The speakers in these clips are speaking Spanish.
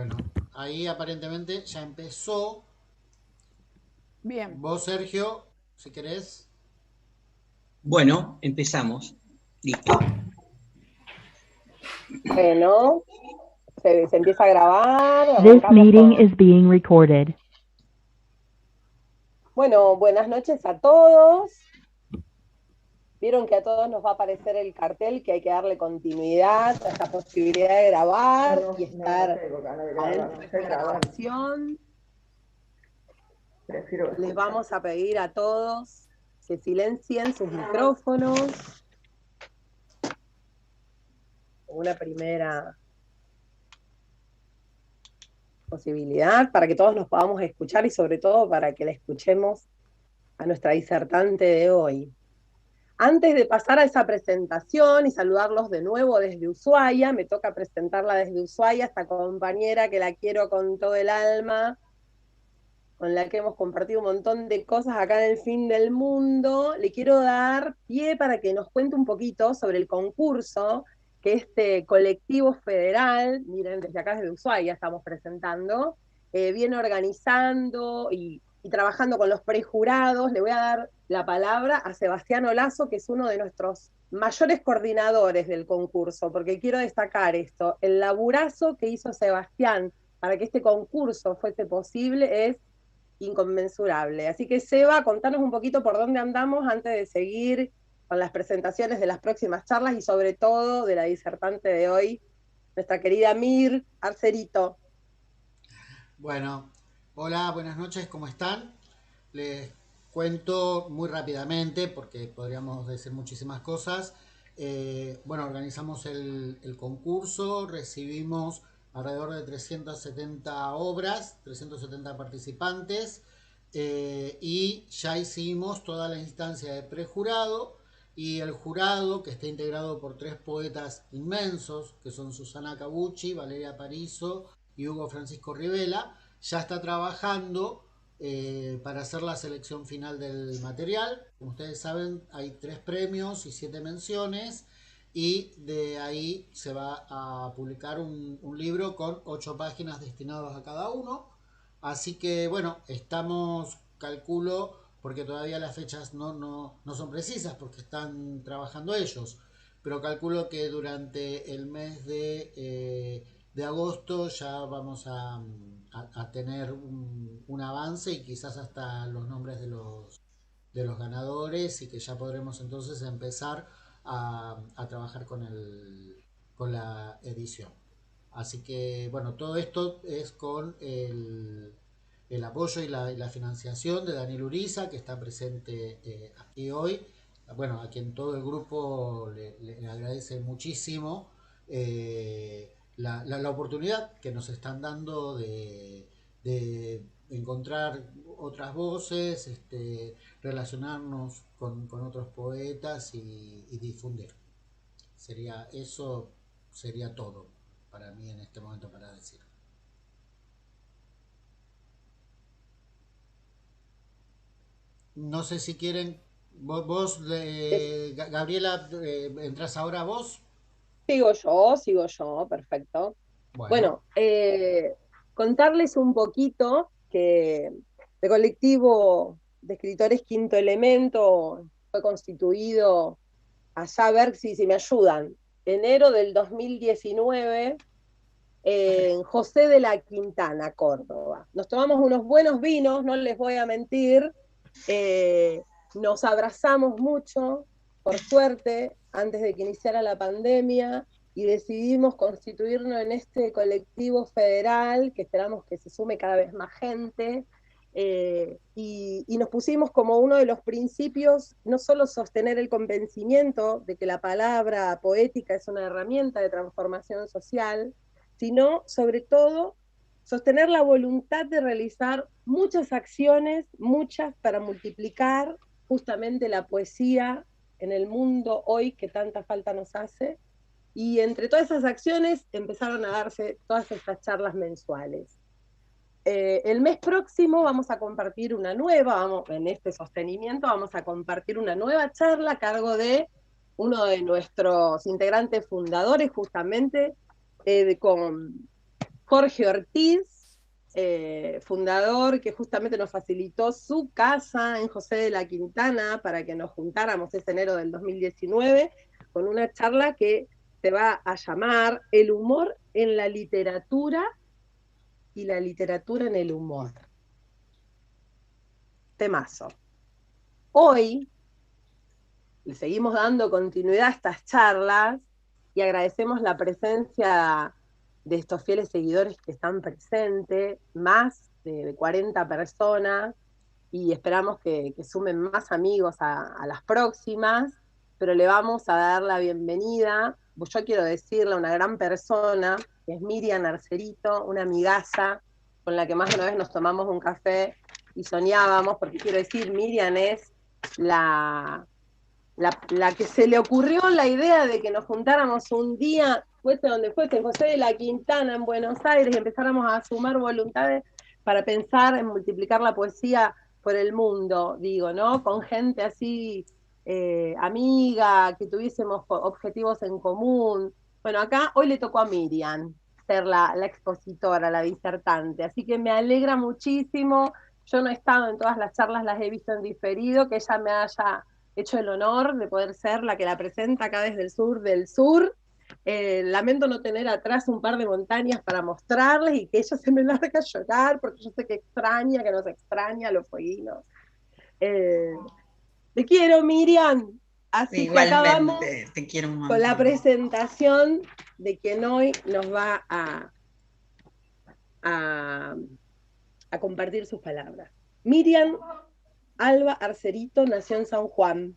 Bueno, ahí aparentemente ya empezó. Bien. Vos, Sergio, si querés. Bueno, empezamos. Listo. Bueno, se empieza a grabar, This arrancamos meeting con... is being recorded. Bueno, buenas noches a todos. Vieron que a todos nos va a aparecer el cartel, que hay que darle continuidad a esta posibilidad de grabar y estar adentro de la grabación. Les vamos a pedir a todos que silencien sus micrófonos. Una primera posibilidad para que todos nos podamos escuchar y sobre todo para que la escuchemos a nuestra disertante de hoy. Antes de pasar a esa presentación y saludarlos de nuevo desde Ushuaia, me toca presentarla desde Ushuaia, esta compañera que la quiero con todo el alma, con la que hemos compartido un montón de cosas acá en el fin del mundo. Le quiero dar pie para que nos cuente un poquito sobre el concurso que este colectivo federal, miren, desde acá desde Ushuaia estamos presentando, viene organizando y trabajando con los prejurados. Le voy a dar la palabra a Sebastián Olazo, que es uno de nuestros mayores coordinadores del concurso, porque quiero destacar esto, el laburazo que hizo Sebastián para que este concurso fuese posible es inconmensurable. Así que Seba, contanos un poquito por dónde andamos antes de seguir con las presentaciones de las próximas charlas y sobre todo de la disertante de hoy, nuestra querida Mir Arcerito. Bueno, hola, buenas noches, ¿cómo están? Les cuento muy rápidamente, porque podríamos decir muchísimas cosas. Bueno, organizamos el concurso, recibimos alrededor de 370 obras, 370 participantes, y ya hicimos toda la instancia de prejurado, y el jurado, que está integrado por tres poetas inmensos, que son Susana Cabucci, Valeria Parizo y Hugo Francisco Rivela, ya está trabajando para hacer la selección final del material. Como ustedes saben, hay 3 premios y 7 menciones, y de ahí se va a publicar un libro con 8 páginas destinados a cada uno. Así que bueno, estamos, calculo, porque todavía las fechas no son precisas porque están trabajando ellos, pero calculo que durante el mes de agosto ya vamos a tener un avance y quizás hasta los nombres de los ganadores, y que ya podremos entonces empezar a trabajar con la edición. Así que bueno, todo esto es con el apoyo y la financiación de Daniel Uriza, que está presente aquí hoy. Bueno, a quien todo el grupo le agradece muchísimo la oportunidad que nos están dando de encontrar otras voces, relacionarnos con otros poetas y difundir. Eso sería todo para mí en este momento para decir. No sé si quieren, vos Gabriela, entras ahora vos. Sigo yo, perfecto. Bueno, Bueno, contarles un poquito que el colectivo de escritores Quinto Elemento fue constituido allá, a ver si me ayudan, enero del 2019, en José de la Quintana, Córdoba. Nos tomamos unos buenos vinos, no les voy a mentir, eh, nos abrazamos mucho, por suerte, antes de que iniciara la pandemia, y decidimos constituirnos en este colectivo federal, que esperamos que se sume cada vez más gente, y nos pusimos como uno de los principios, no solo sostener el convencimiento de que la palabra poética es una herramienta de transformación social, sino sobre todo sostener la voluntad de realizar muchas acciones, muchas para multiplicar justamente la poesía en el mundo hoy que tanta falta nos hace. Y entre todas esas acciones empezaron a darse todas estas charlas mensuales. El mes próximo vamos a compartir una nueva, en este sostenimiento vamos a compartir una nueva charla a cargo de uno de nuestros integrantes fundadores, justamente, con Jorge Ortiz, fundador, que justamente nos facilitó su casa en José de la Quintana para que nos juntáramos ese enero del 2019 con una charla que se va a llamar El humor en la literatura y la literatura en el humor. Temazo. Hoy le seguimos dando continuidad a estas charlas y agradecemos la presencia de estos fieles seguidores que están presentes, más de 40 personas, y esperamos que sumen más amigos a las próximas, pero le vamos a dar la bienvenida. Yo quiero decirle a una gran persona, que es Miriam Arcerito, una amigaza con la que más de una vez nos tomamos un café y soñábamos, porque quiero decir, Miriam es la que se le ocurrió la idea de que nos juntáramos un día, fuese donde fuese, en José de la Quintana, en Buenos Aires, y empezáramos a sumar voluntades para pensar en multiplicar la poesía por el mundo, digo, ¿no? Con gente así, amiga, que tuviésemos objetivos en común. Bueno, acá hoy le tocó a Miriam ser la expositora, la disertante, así que me alegra muchísimo. Yo no he estado en todas las charlas, las he visto en diferido, que ella me haya hecho el honor de poder ser la que la presenta acá desde el sur del sur. Lamento no tener atrás un par de montañas para mostrarles y que ella se me larga a llorar, porque yo sé que extraña, que nos extraña a los fueguinos. Te quiero, Miriam. Así que acá vamos te quiero un montón. con la presentación de quien hoy nos va a compartir sus palabras. Miriam Alba Arcerito nació en San Juan.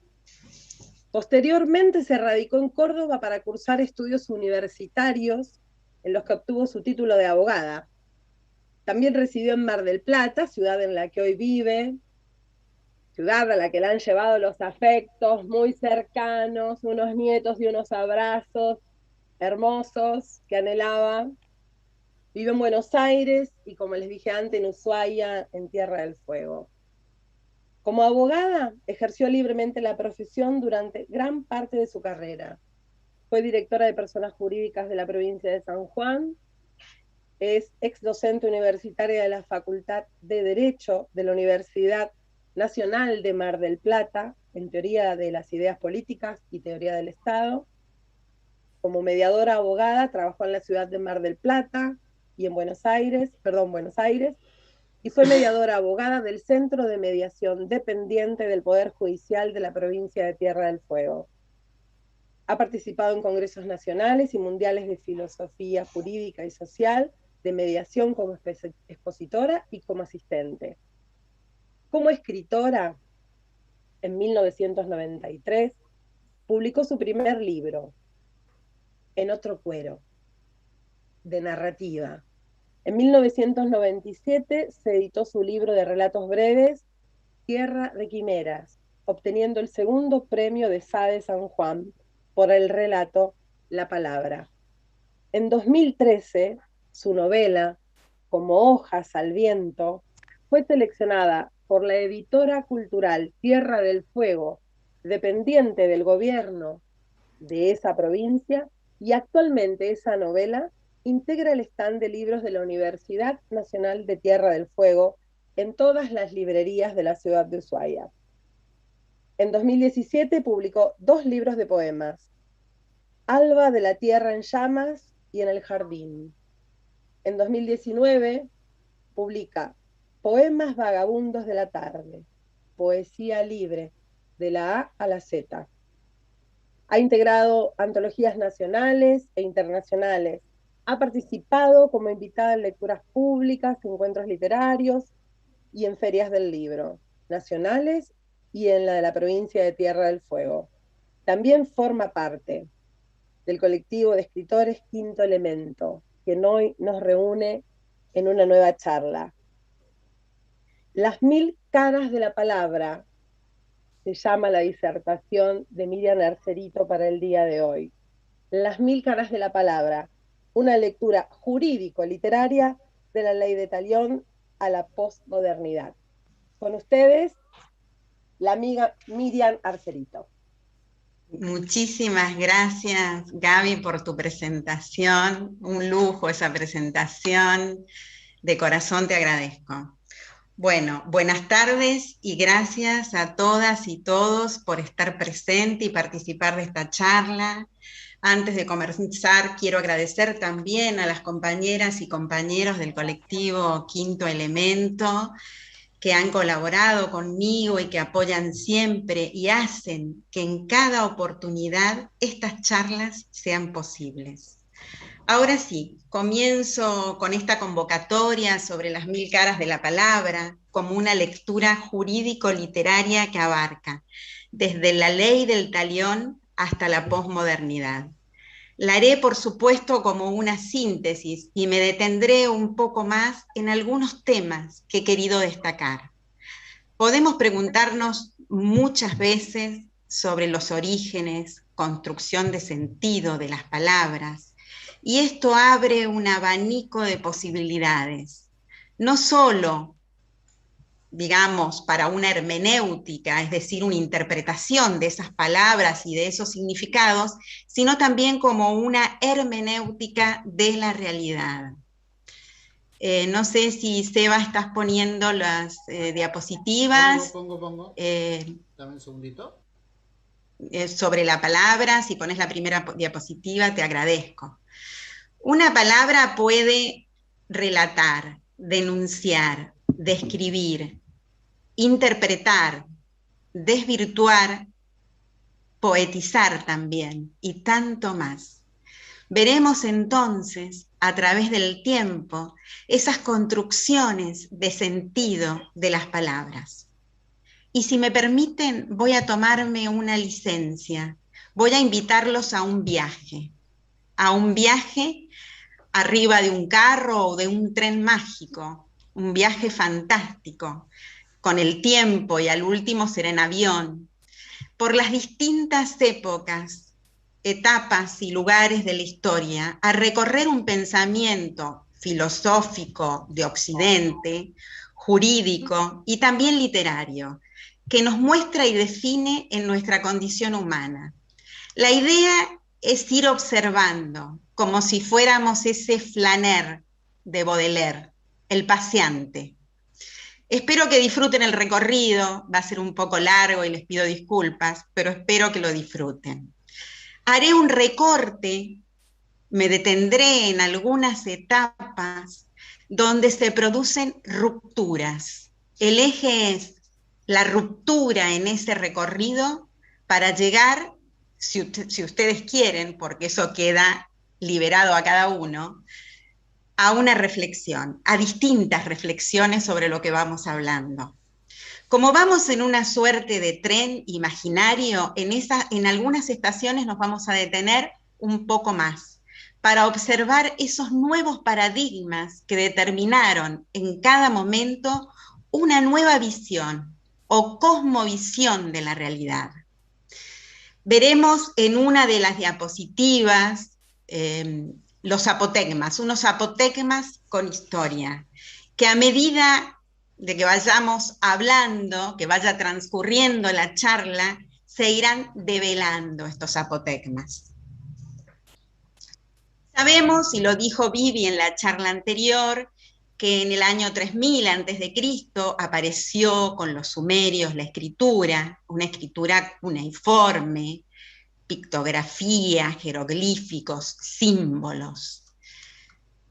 Posteriormente se radicó en Córdoba para cursar estudios universitarios, en los que obtuvo su título de abogada. También residió en Mar del Plata, ciudad en la que hoy vive, ciudad a la que le han llevado los afectos muy cercanos, unos nietos y unos abrazos hermosos que anhelaba. Vive en Buenos Aires y, como les dije antes, en Ushuaia, en Tierra del Fuego. Como abogada, ejerció libremente la profesión durante gran parte de su carrera. Fue directora de personas jurídicas de la provincia de San Juan, es ex docente universitaria de la Facultad de Derecho de la Universidad Nacional de Mar del Plata, en teoría de las ideas políticas y teoría del Estado. Como mediadora abogada, trabajó en la ciudad de Mar del Plata y en Buenos Aires, y fue mediadora abogada del Centro de Mediación dependiente del Poder Judicial de la provincia de Tierra del Fuego. Ha participado en congresos nacionales y mundiales de filosofía jurídica y social, de mediación como expositora y como asistente. Como escritora, en 1993, publicó su primer libro, En otro cuero, de narrativa. En 1997 se editó su libro de relatos breves, Tierra de Quimeras, obteniendo el segundo premio de SADE San Juan por el relato La Palabra. En 2013, su novela, Como hojas al viento, fue seleccionada por la editora cultural Tierra del Fuego, dependiente del gobierno de esa provincia, y actualmente esa novela integra el stand de libros de la Universidad Nacional de Tierra del Fuego en todas las librerías de la ciudad de Ushuaia. En 2017 publicó 2 libros de poemas, Alba de la Tierra en Llamas y En el Jardín. En 2019 publica Poemas Vagabundos de la Tarde, poesía libre, de la A a la Z. Ha integrado antologías nacionales e internacionales. Ha participado como invitada en lecturas públicas, encuentros literarios y en ferias del libro, nacionales y en la de la provincia de Tierra del Fuego. También forma parte del colectivo de escritores Quinto Elemento, que hoy nos reúne en una nueva charla. Las 1000 caras de la palabra se llama la disertación de Miriam Arcerito para el día de hoy. Las 1000 caras de la palabra, una lectura jurídico-literaria de la ley de Talión a la posmodernidad. Con ustedes, la amiga Miriam Arcerito. Muchísimas gracias, Gaby, por tu presentación. Un lujo esa presentación. De corazón te agradezco. Bueno, buenas tardes y gracias a todas y todos por estar presente y participar de esta charla. Antes de comenzar, quiero agradecer también a las compañeras y compañeros del colectivo Quinto Elemento, que han colaborado conmigo y que apoyan siempre y hacen que en cada oportunidad estas charlas sean posibles. Ahora sí, comienzo con esta convocatoria sobre las 1000 caras de la palabra, como una lectura jurídico-literaria que abarca desde la ley del talión hasta la posmodernidad. La haré, por supuesto, como una síntesis y me detendré un poco más en algunos temas que he querido destacar. Podemos preguntarnos muchas veces sobre los orígenes, construcción de sentido de las palabras, y esto abre un abanico de posibilidades, no solo, digamos, para una hermenéutica, es decir, una interpretación de esas palabras y de esos significados, sino también como una hermenéutica de la realidad. No sé si, Seba, estás poniendo las diapositivas. Pongo. Dame un segundito. Sobre la palabra, si pones la primera diapositiva, te agradezco. Una palabra puede relatar, denunciar, describir, interpretar, desvirtuar, poetizar también, y tanto más. Veremos entonces, a través del tiempo, esas construcciones de sentido de las palabras. Y si me permiten, voy a tomarme una licencia. Voy a invitarlos a un viaje arriba de un carro o de un tren mágico, un viaje fantástico, con el tiempo y al último será en avión, por las distintas épocas, etapas y lugares de la historia, a recorrer un pensamiento filosófico de Occidente, jurídico y también literario, que nos muestra y define en nuestra condición humana. La idea es ir observando, como si fuéramos ese Flaner de Baudelaire, el paseante. Espero que disfruten el recorrido, va a ser un poco largo y les pido disculpas, pero espero que lo disfruten. Haré un recorte, me detendré en algunas etapas donde se producen rupturas. El eje es la ruptura en ese recorrido para llegar, si ustedes quieren, porque eso queda liberado a cada uno, a una reflexión, a distintas reflexiones sobre lo que vamos hablando. Como vamos en una suerte de tren imaginario, en algunas estaciones nos vamos a detener un poco más para observar esos nuevos paradigmas que determinaron en cada momento una nueva visión o cosmovisión de la realidad. Veremos en una de las diapositivas los apotegmas, unos apotegmas con historia, que a medida de que vayamos hablando, que vaya transcurriendo la charla, se irán develando estos apotegmas. Sabemos, y lo dijo Vivi en la charla anterior, que en el año 3000 a.C. apareció con los sumerios la escritura, una escritura cuneiforme, pictografía, jeroglíficos, símbolos.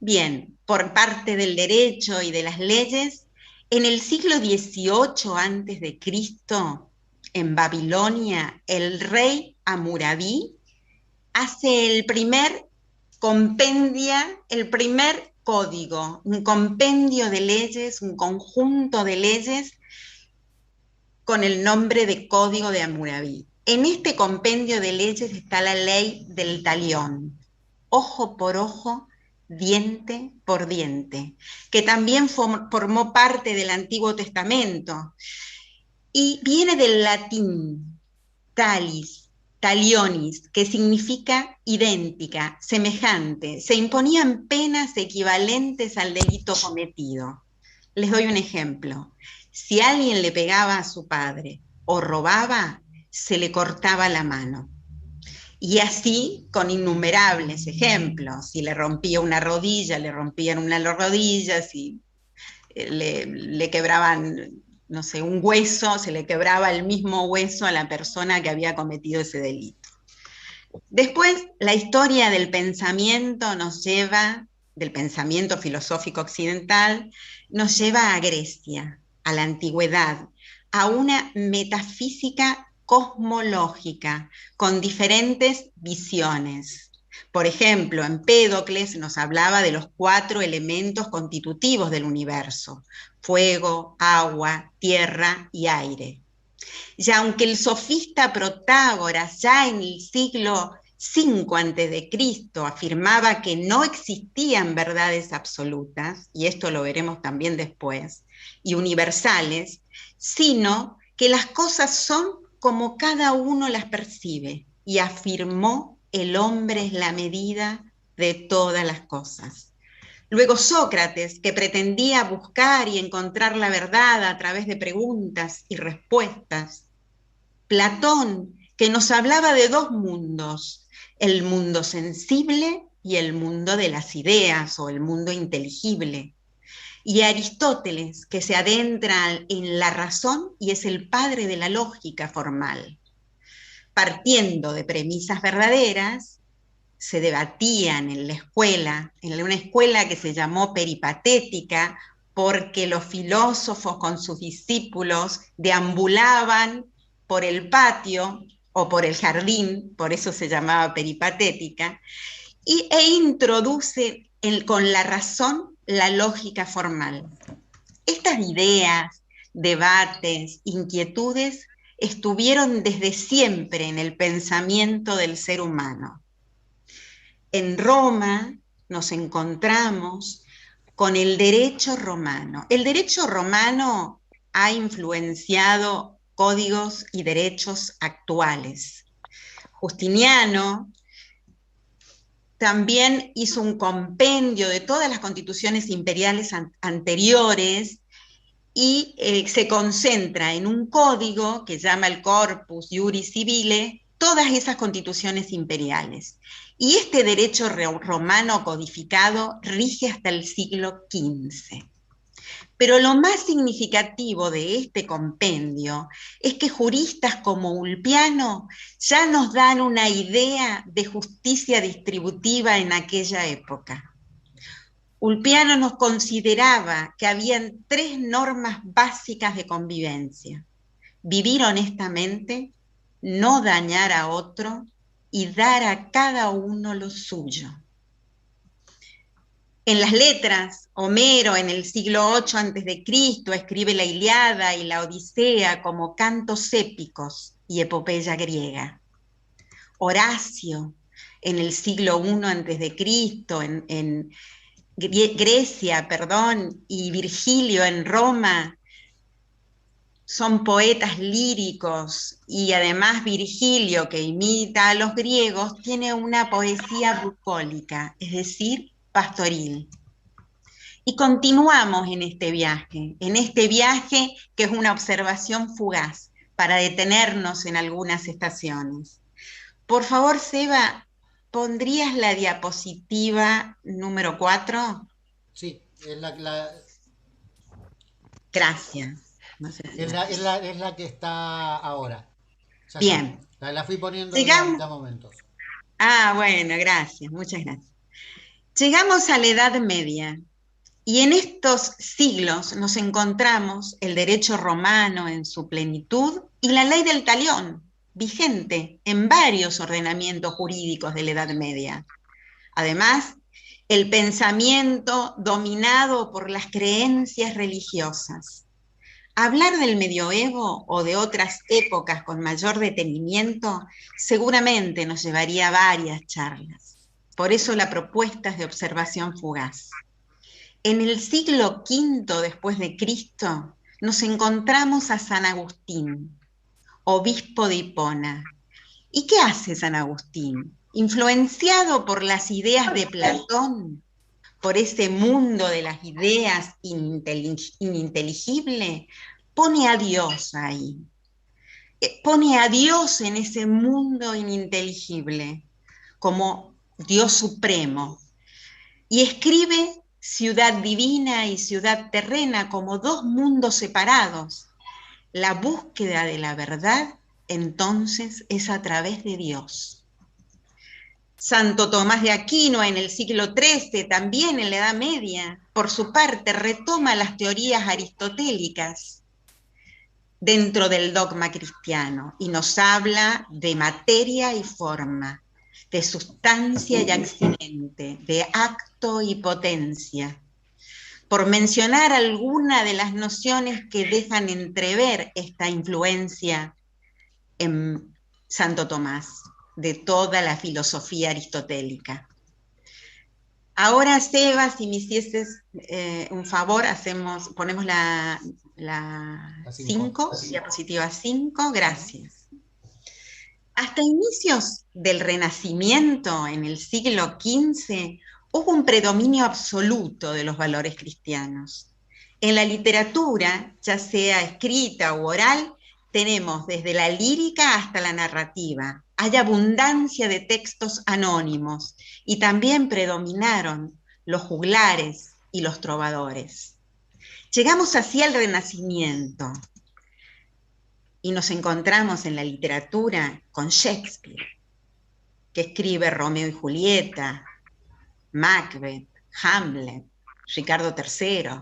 Bien, por parte del derecho y de las leyes, en el siglo XVIII a.C., en Babilonia, el rey Hammurabi hace el primer código, un compendio de leyes, un conjunto de leyes con el nombre de Código de Hammurabi. En este compendio de leyes está la ley del talión, ojo por ojo, diente por diente, que también formó parte del Antiguo Testamento y viene del latín talis, talionis, que significa idéntica, semejante. Se imponían penas equivalentes al delito cometido. Les doy un ejemplo. Si alguien le pegaba a su padre o robaba, se le cortaba la mano. Y así con innumerables ejemplos. Si le rompía una rodilla, le rompían una rodilla, si le quebraban, no sé, un hueso, se le quebraba el mismo hueso a la persona que había cometido ese delito. Después, la historia del pensamiento nos lleva, del pensamiento filosófico occidental, nos lleva a Grecia, a la antigüedad, a una metafísica cosmológica, con diferentes visiones. Por ejemplo, Empédocles nos hablaba de los 4 elementos constitutivos del universo: fuego, agua, tierra y aire. Y aunque el sofista Protágoras ya en el siglo V a.C. afirmaba que no existían verdades absolutas, y esto lo veremos también después, y universales, sino que las cosas son como cada uno las percibe, y afirmó: el hombre es la medida de todas las cosas. Luego Sócrates, que pretendía buscar y encontrar la verdad a través de preguntas y respuestas. Platón, que nos hablaba de 2 mundos, el mundo sensible y el mundo de las ideas o el mundo inteligible. Y Aristóteles, que se adentra en la razón y es el padre de la lógica formal. Partiendo de premisas verdaderas, se debatían en la escuela, en una escuela que se llamó peripatética, porque los filósofos con sus discípulos deambulaban por el patio o por el jardín, por eso se llamaba peripatética, e introduce con la razón la lógica formal. Estas ideas, debates, inquietudes estuvieron desde siempre en el pensamiento del ser humano. En Roma nos encontramos con el derecho romano. El derecho romano ha influenciado códigos y derechos actuales. Justiniano también hizo un compendio de todas las constituciones imperiales anteriores y se concentra en un código que llama el Corpus Iuris Civile, todas esas constituciones imperiales. Y este derecho romano codificado rige hasta el siglo XV. Pero lo más significativo de este compendio es que juristas como Ulpiano ya nos dan una idea de justicia distributiva en aquella época. Ulpiano nos consideraba que habían 3 normas básicas de convivencia: vivir honestamente, no dañar a otro y dar a cada uno lo suyo. En las letras, Homero en el siglo VIII a.C. escribe la Ilíada y la Odisea como cantos épicos y epopeya griega. Horacio en el siglo I a.C. en Grecia, y Virgilio en Roma son poetas líricos, y además Virgilio, que imita a los griegos, tiene una poesía bucólica, es decir, pastoril. Y continuamos en este viaje que es una observación fugaz para detenernos en algunas estaciones. Por favor, Seba, ¿pondrías la diapositiva número 4? Sí, Gracias. No sé si es la que está ahora. Ya bien. está. La fui poniendo en momentos. Ah, bueno, gracias, muchas gracias. Llegamos a la Edad Media, y en estos siglos nos encontramos el derecho romano en su plenitud y la ley del talión, vigente en varios ordenamientos jurídicos de la Edad Media. Además, el pensamiento dominado por las creencias religiosas. Hablar del medioevo o de otras épocas con mayor detenimiento seguramente nos llevaría a varias charlas. Por eso la propuesta es de observación fugaz. En el siglo V después de Cristo nos encontramos a San Agustín, obispo de Hipona. ¿Y qué hace San Agustín? Influenciado por las ideas de Platón, por ese mundo de las ideas ininteligible, pone a Dios ahí. pone a Dios en ese mundo ininteligible, como Dios supremo, y escribe ciudad divina y ciudad terrena como dos mundos separados. La búsqueda de la verdad, entonces, es a través de Dios. Santo Tomás de Aquino, en el siglo XIII, también en la Edad Media, por su parte, retoma las teorías aristotélicas dentro del dogma cristiano y nos habla de materia y forma, de sustancia y accidente, de acto y potencia, por mencionar alguna de las nociones que dejan entrever esta influencia en Santo Tomás, de toda la filosofía aristotélica. Ahora, Seba, si me hicieses un favor, ponemos la 5, diapositiva 5, gracias. Hasta inicios del Renacimiento, en el siglo XV, hubo un predominio absoluto de los valores cristianos. En la literatura, ya sea escrita u oral, tenemos desde la lírica hasta la narrativa. Hay abundancia de textos anónimos y también predominaron los juglares y los trovadores. Llegamos así al Renacimiento y nos encontramos en la literatura con Shakespeare, que escribe Romeo y Julieta, Macbeth, Hamlet, Ricardo III,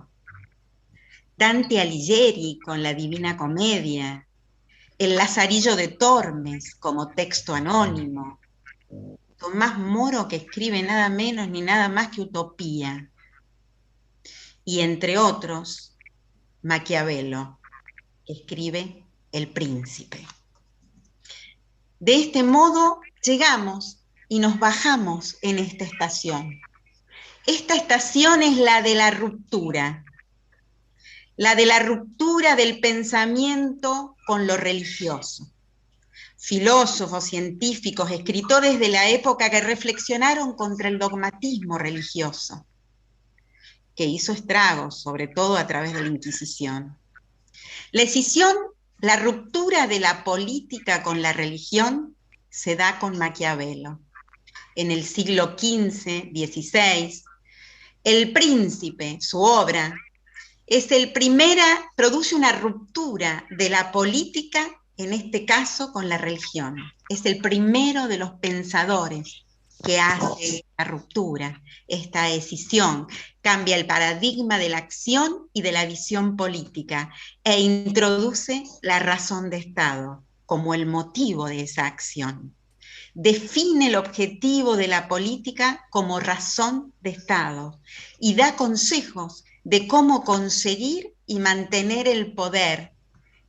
Dante Alighieri con la Divina Comedia, el Lazarillo de Tormes como texto anónimo, Tomás Moro, que escribe nada menos ni nada más que Utopía, y entre otros, Maquiavelo, que escribe El Príncipe. De este modo llegamos y nos bajamos en esta estación. Esta estación es la de la ruptura del pensamiento con lo religioso. Filósofos, científicos, escritores de la época que reflexionaron contra el dogmatismo religioso, que hizo estragos, sobre todo a través de la Inquisición. La escisión, la ruptura de la política con la religión, se da con Maquiavelo. En el siglo XV, XVI, El Príncipe, su obra, produce una ruptura de la política, en este caso con la religión. Es el primero de los pensadores que hace la ruptura, esta escisión, cambia el paradigma de la acción y de la visión política e introduce la razón de Estado como el motivo de esa acción. Define el objetivo de la política como razón de Estado y da consejos de cómo conseguir y mantener el poder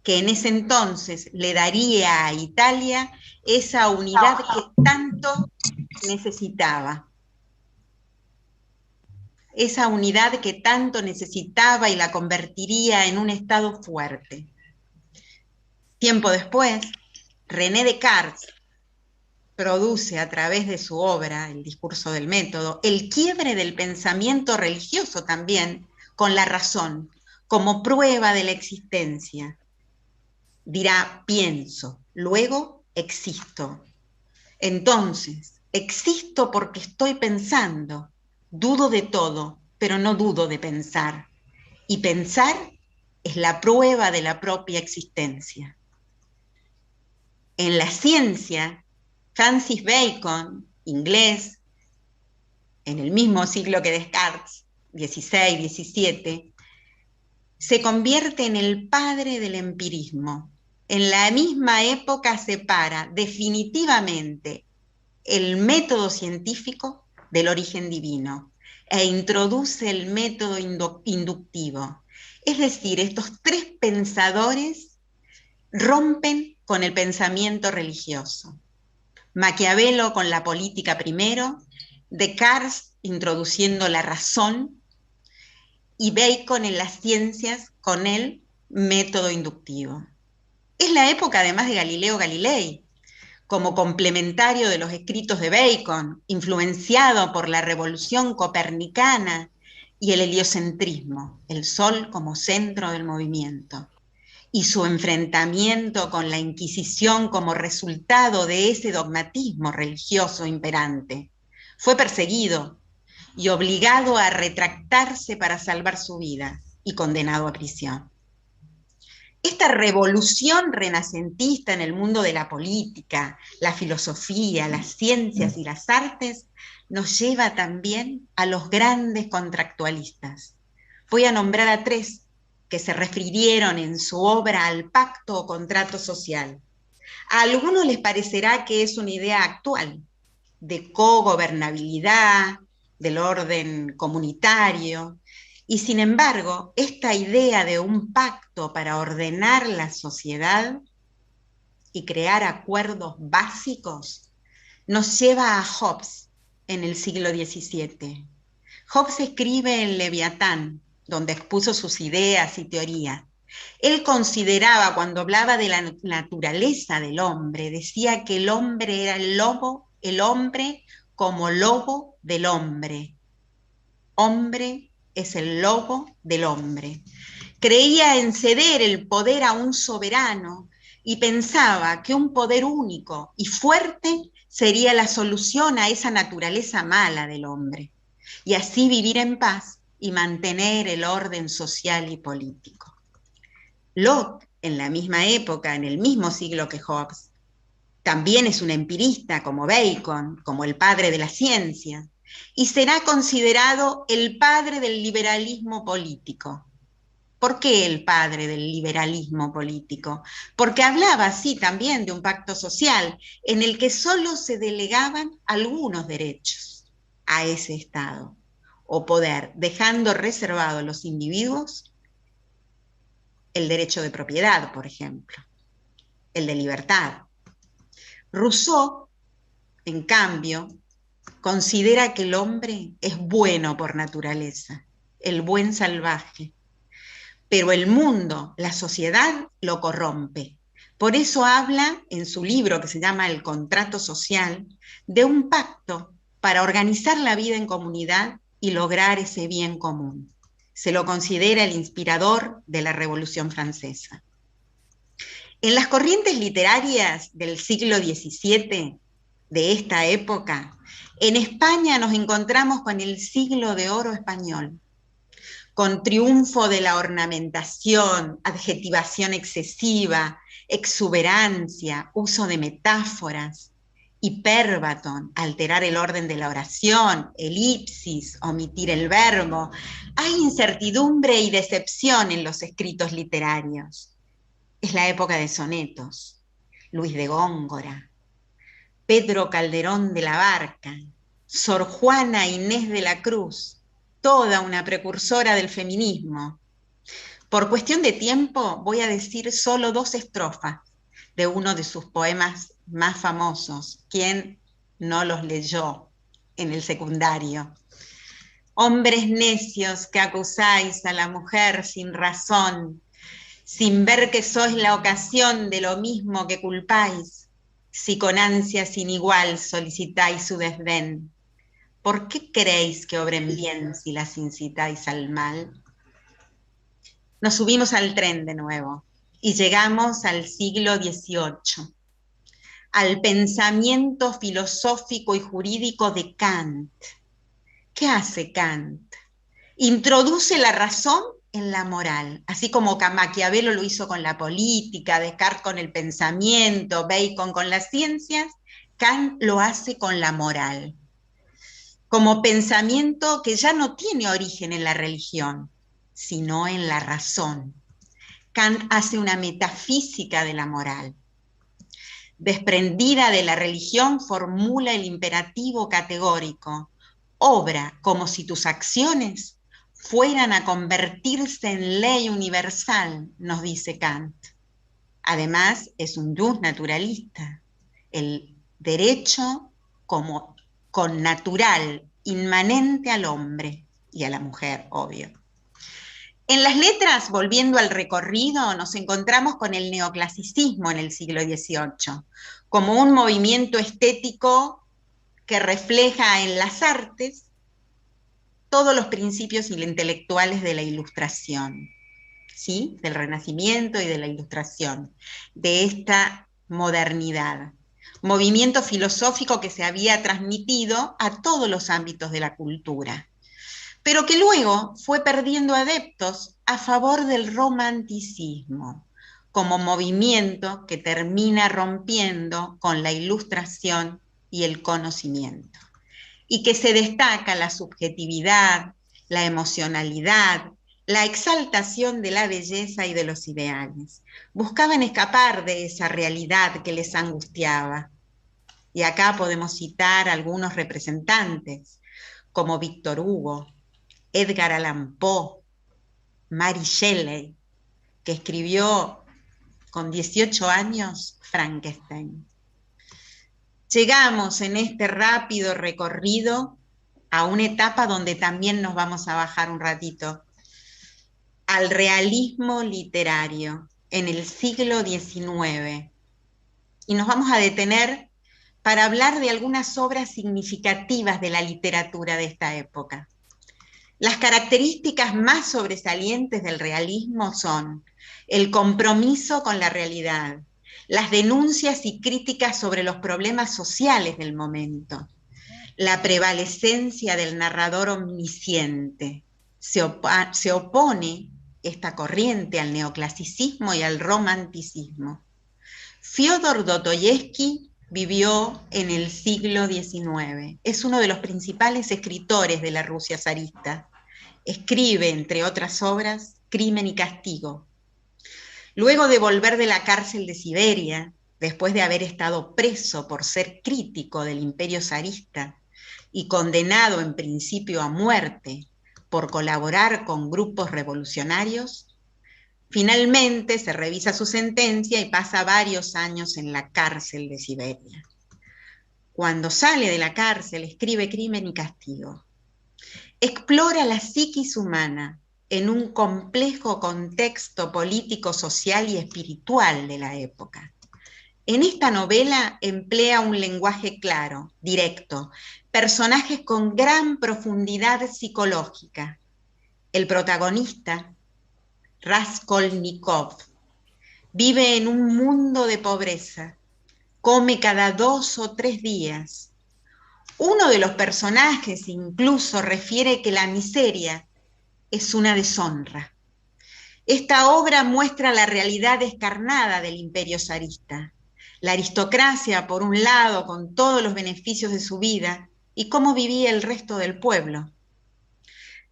que en ese entonces le daría a Italia esa unidad que tanto necesitaba. Esa unidad que tanto necesitaba y la convertiría en un Estado fuerte. Tiempo después, René Descartes produce a través de su obra, El discurso del método, el quiebre del pensamiento religioso también con la razón, como prueba de la existencia. Dirá, pienso, luego existo. Entonces, existo porque estoy pensando, dudo de todo, pero no dudo de pensar. Y pensar es la prueba de la propia existencia. En la ciencia, Francis Bacon, inglés, en el mismo siglo que Descartes, 16, 17, se convierte en el padre del empirismo. En la misma época separa definitivamente el método científico del origen divino e introduce el método inductivo. Es decir, estos tres pensadores rompen con el pensamiento religioso. Maquiavelo con la política primero, Descartes introduciendo la razón y Bacon en las ciencias con el método inductivo. Es la época además de Galileo Galilei, como complementario de los escritos de Bacon, influenciado por la revolución copernicana y el heliocentrismo, el sol como centro del movimiento. y su enfrentamiento con la Inquisición como resultado de ese dogmatismo religioso imperante. Fue perseguido y obligado a retractarse para salvar su vida y condenado a prisión. Esta revolución renacentista en el mundo de la política, la filosofía, las ciencias y las artes nos lleva también a los grandes contractualistas. Voy a nombrar a 3 que se refirieron en su obra al pacto o contrato social. A algunos les parecerá que es una idea actual, de cogobernabilidad, del orden comunitario, y sin embargo, esta idea de un pacto para ordenar la sociedad y crear acuerdos básicos nos lleva a Hobbes en el siglo XVII. Hobbes escribe en Leviatán, donde expuso sus ideas y teorías. Él consideraba, cuando hablaba de la naturaleza del hombre, decía que el hombre era el lobo, el hombre como lobo del hombre. Hombre es el lobo del hombre. Creía en ceder el poder a un soberano y pensaba que un poder único y fuerte sería la solución a esa naturaleza mala del hombre, y así vivir en paz y mantener el orden social y político. Locke, en la misma época, en el mismo siglo que Hobbes, también es un empirista como Bacon, como el padre de la ciencia, y será considerado el padre del liberalismo político. ¿Por qué el padre del liberalismo político? Porque hablaba así también de un pacto social en el que solo se delegaban algunos derechos a ese Estado o poder, dejando reservado a los individuos el derecho de propiedad, por ejemplo, el de libertad. Rousseau, en cambio, considera que el hombre es bueno por naturaleza, el buen salvaje, pero el mundo, la sociedad, lo corrompe. Por eso habla en su libro que se llama El contrato social de un pacto para organizar la vida en comunidad y lograr ese bien común. Se lo considera el inspirador de la Revolución Francesa. En las corrientes literarias del siglo XVII, de esta época, en España nos encontramos con el siglo de oro español, con triunfo de la ornamentación, adjetivación excesiva, exuberancia, uso de metáforas, hipérbaton, alterar el orden de la oración, elipsis, omitir el verbo. Hay incertidumbre y decepción en los escritos literarios. Es la época de sonetos, Luis de Góngora, Pedro Calderón de la Barca, Sor Juana Inés de la Cruz, toda una precursora del feminismo. Por cuestión de tiempo voy a decir solo 2 estrofas de uno de sus poemas más famosos. ¿Quién no los leyó en el secundario? Hombres necios que acusáis a la mujer sin razón, sin ver que sois la ocasión de lo mismo que culpáis, si con ansia sin igual solicitáis su desdén. ¿Por qué queréis que obren bien si las incitáis al mal? Nos subimos al tren de nuevo y llegamos al siglo XVIII, al pensamiento filosófico y jurídico de Kant. ¿Qué hace Kant? Introduce la razón en la moral, así como Maquiavelo lo hizo con la política, Descartes con el pensamiento, Bacon con las ciencias. Kant lo hace con la moral, como pensamiento que ya no tiene origen en la religión, sino en la razón. Kant hace una metafísica de la moral. Desprendida de la religión, formula el imperativo categórico: obra como si tus acciones fueran a convertirse en ley universal, nos dice Kant. Además, es un jus naturalista, el derecho como connatural, inmanente al hombre y a la mujer, obvio. En las letras, volviendo al recorrido, nos encontramos con el neoclasicismo en el siglo XVIII, como un movimiento estético que refleja en las artes todos los principios intelectuales de la Ilustración. ¿sí? Del Renacimiento y de la Ilustración, de esta modernidad. Movimiento filosófico que se había transmitido a todos los ámbitos de la cultura, pero que luego fue perdiendo adeptos a favor del romanticismo, como movimiento que termina rompiendo con la Ilustración y el conocimiento, y que se destaca la subjetividad, la emocionalidad, la exaltación de la belleza y de los ideales. Buscaban escapar de esa realidad que les angustiaba. Y acá podemos citar algunos representantes, como Víctor Hugo, Edgar Allan Poe, Mary Shelley, que escribió con 18 años Frankenstein. Llegamos en este rápido recorrido a una etapa donde también nos vamos a bajar un ratito, al realismo literario en el siglo XIX. Y nos vamos a detener para hablar de algunas obras significativas de la literatura de esta época. Las características más sobresalientes del realismo son el compromiso con la realidad, las denuncias y críticas sobre los problemas sociales del momento, la prevalecencia del narrador omnisciente. Se opone esta corriente al neoclasicismo y al romanticismo. Fyodor Dostoyevsky vivió en el siglo XIX. Es uno de los principales escritores de la Rusia zarista. Escribe, entre otras obras, Crimen y Castigo. Luego de volver de la cárcel de Siberia, después de haber estado preso por ser crítico del imperio zarista y condenado en principio a muerte por colaborar con grupos revolucionarios, finalmente se revisa su sentencia y pasa varios años en la cárcel de Siberia. Cuando sale de la cárcel, escribe Crimen y Castigo. Explora la psiquis humana en un complejo contexto político, social y espiritual de la época. En esta novela emplea un lenguaje claro, directo, personajes con gran profundidad psicológica. El protagonista, Raskolnikov, vive en un mundo de pobreza, come cada 2 o 3 días. Uno de los personajes incluso refiere que la miseria es una deshonra. Esta obra muestra la realidad descarnada del imperio zarista, la aristocracia por un lado con todos los beneficios de su vida y cómo vivía el resto del pueblo.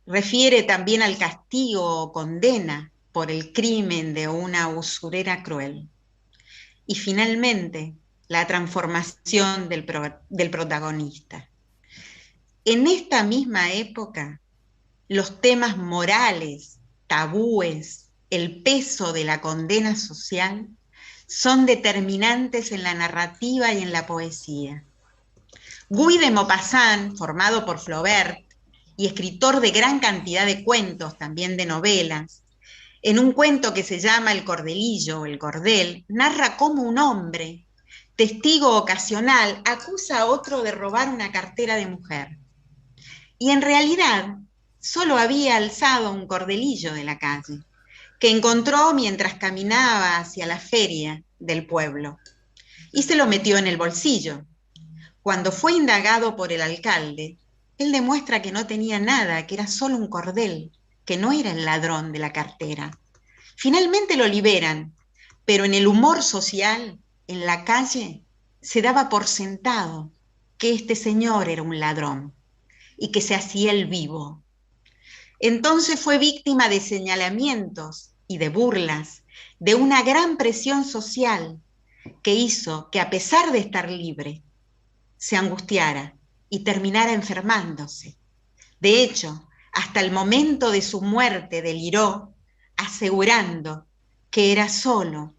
Refiere también al castigo o condena por el crimen de una usurera cruel. Y finalmente, la transformación del protagonista. En esta misma época, los temas morales, tabúes, el peso de la condena social son determinantes en la narrativa y en la poesía. Guy de Maupassant, formado por Flaubert y escritor de gran cantidad de cuentos, también de novelas, en un cuento que se llama El cordelillo o El cordel, narra cómo un hombre, testigo ocasional, acusa a otro de robar una cartera de mujer. Y en realidad solo había alzado un cordelillo de la calle, que encontró mientras caminaba hacia la feria del pueblo, y se lo metió en el bolsillo. Cuando fue indagado por el alcalde, él demuestra que no tenía nada, que era solo un cordel, que no era el ladrón de la cartera. Finalmente lo liberan, pero en el humor social, en la calle, se daba por sentado que este señor era un ladrón y que se hacía el vivo. Entonces fue víctima de señalamientos y de burlas, de una gran presión social que hizo que, a pesar de estar libre, se angustiara y terminara enfermándose. De hecho, hasta el momento de su muerte deliró, asegurando que era solo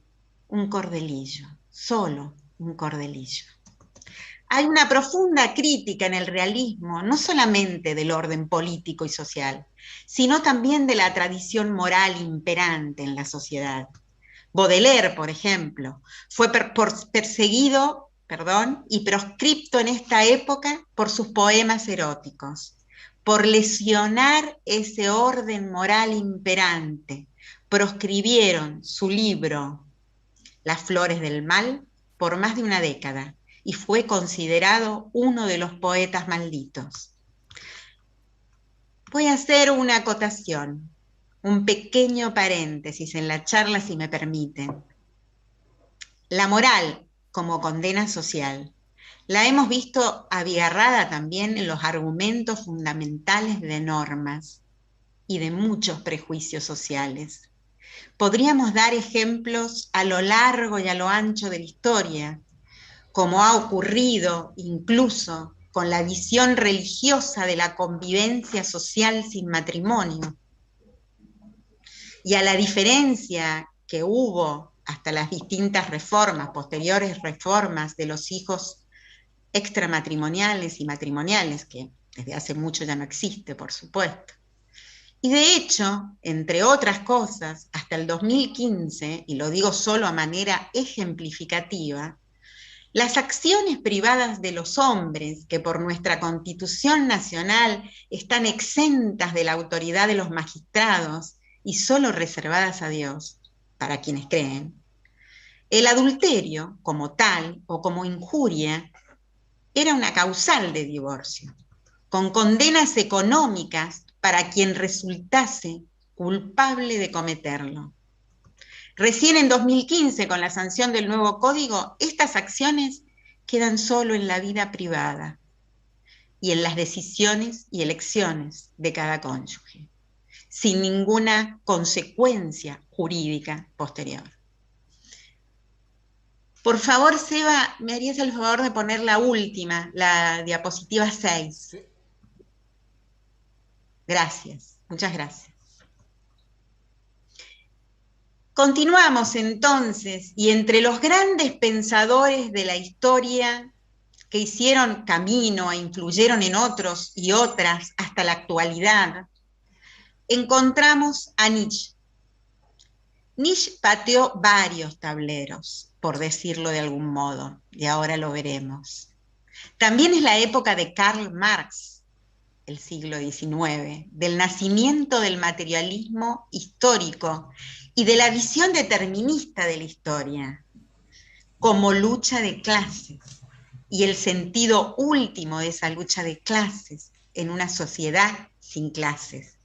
un cordelillo, solo un cordelillo. Hay una profunda crítica en el realismo, no solamente del orden político y social, sino también de la tradición moral imperante en la sociedad. Baudelaire, por ejemplo, fue perseguido y proscripto en esta época por sus poemas eróticos, por lesionar ese orden moral imperante, proscribieron su libro Las flores del mal por más de una década y fue considerado uno de los poetas malditos. Voy a hacer una acotación, un pequeño paréntesis en la charla, si me permiten. La moral como condena social la hemos visto abigarrada también en los argumentos fundamentales de normas y de muchos prejuicios sociales. Podríamos dar ejemplos a lo largo y a lo ancho de la historia, como ha ocurrido incluso con la visión religiosa de la convivencia social sin matrimonio, y a la diferencia que hubo hasta las distintas reformas, posteriores reformas de los hijos extramatrimoniales y matrimoniales, que desde hace mucho ya no existe, por supuesto. Y de hecho, entre otras cosas, hasta el 2015, y lo digo solo a manera ejemplificativa, las acciones privadas de los hombres, que por nuestra Constitución Nacional están exentas de la autoridad de los magistrados y solo reservadas a Dios, para quienes creen, el adulterio como tal o como injuria era una causal de divorcio, con condenas económicas para quien resultase culpable de cometerlo. Recién en 2015, con la sanción del nuevo código, estas acciones quedan solo en la vida privada y en las decisiones y elecciones de cada cónyuge, sin ninguna consecuencia jurídica posterior. Por favor, Seba, ¿me harías el favor de poner la última, la diapositiva 6? Sí. Gracias, muchas gracias. Continuamos entonces, y entre los grandes pensadores de la historia que hicieron camino e influyeron en otros y otras hasta la actualidad, encontramos a Nietzsche. Nietzsche pateó varios tableros, por decirlo de algún modo, y ahora lo veremos. También es la época de Karl Marx, el siglo XIX, del nacimiento del materialismo histórico y de la visión determinista de la historia, como lucha de clases, y el sentido último de esa lucha de clases en una sociedad sin clases,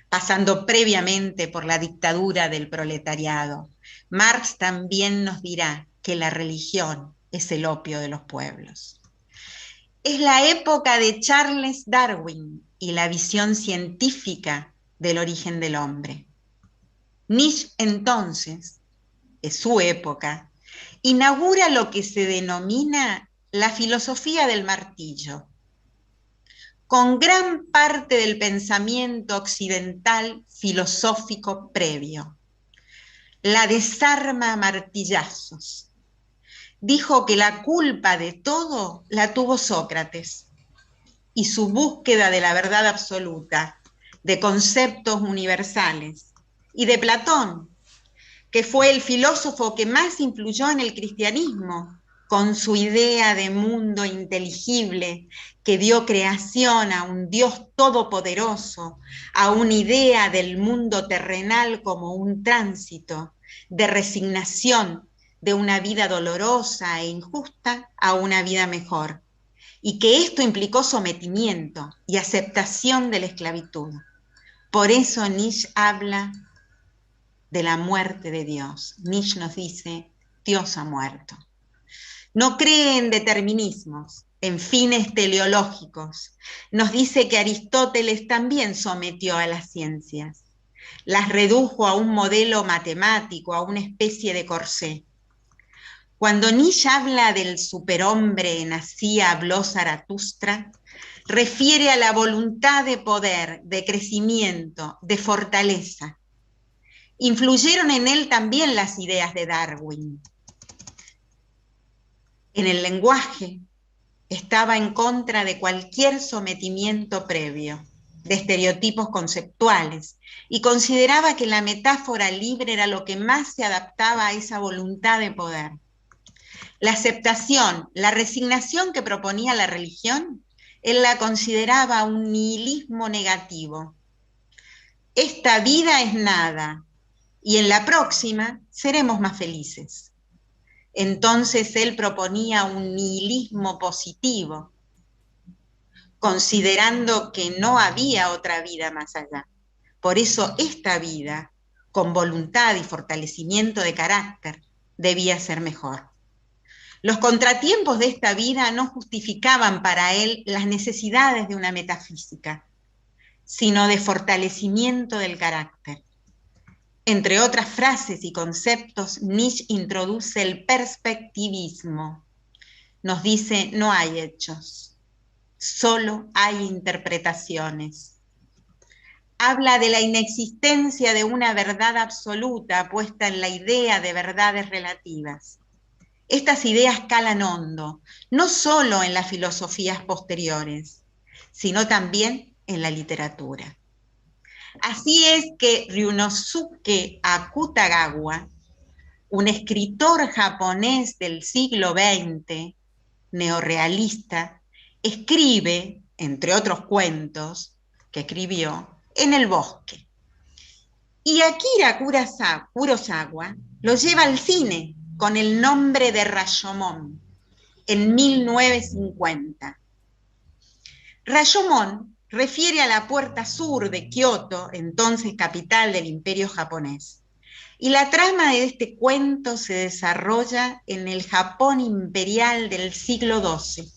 pasando previamente por la dictadura del proletariado. Marx también nos dirá que la religión es el opio de los pueblos. Es la época de Charles Darwin y la visión científica del origen del hombre. Nietzsche, entonces, es su época, inaugura lo que se denomina la filosofía del martillo, con gran parte del pensamiento occidental filosófico previo. La desarma a martillazos. Dijo que la culpa de todo la tuvo Sócrates y su búsqueda de la verdad absoluta, de conceptos universales, y de Platón, que fue el filósofo que más influyó en el cristianismo, con su idea de mundo inteligible que dio creación a un Dios todopoderoso, a una idea del mundo terrenal como un tránsito de resignación de una vida dolorosa e injusta a una vida mejor, y que esto implicó sometimiento y aceptación de la esclavitud. Por eso Nietzsche habla de la muerte de Dios. Nietzsche nos dice, Dios ha muerto. No cree en determinismos, en fines teleológicos. Nos dice que Aristóteles también sometió a las ciencias. Las redujo a un modelo matemático, a una especie de corsé. Cuando Nietzsche habla del superhombre en Así habló Zaratustra, refiere a la voluntad de poder, de crecimiento, de fortaleza. Influyeron en él también las ideas de Darwin. En el lenguaje estaba en contra de cualquier sometimiento previo, de estereotipos conceptuales, y consideraba que la metáfora libre era lo que más se adaptaba a esa voluntad de poder. La aceptación, la resignación que proponía la religión, él la consideraba un nihilismo negativo. Esta vida es nada, y en la próxima seremos más felices. Entonces él proponía un nihilismo positivo, considerando que no había otra vida más allá. Por eso esta vida, con voluntad y fortalecimiento de carácter, debía ser mejor. Los contratiempos de esta vida no justificaban para él las necesidades de una metafísica, sino de fortalecimiento del carácter. Entre otras frases y conceptos, Nietzsche introduce el perspectivismo. Nos dice, no hay hechos, solo hay interpretaciones. Habla de la inexistencia de una verdad absoluta puesta en la idea de verdades relativas. Estas ideas calan hondo, no solo en las filosofías posteriores, sino también en la literatura. Así es que Ryunosuke Akutagawa, un escritor japonés del siglo XX, neorrealista, escribe, entre otros cuentos que escribió, En el bosque. Y Akira Kurosawa lo lleva al cine con el nombre de Rashomon en 1950. Rashomon refiere a la puerta sur de Kioto, entonces capital del Imperio japonés. Y la trama de este cuento se desarrolla en el Japón imperial del siglo XII.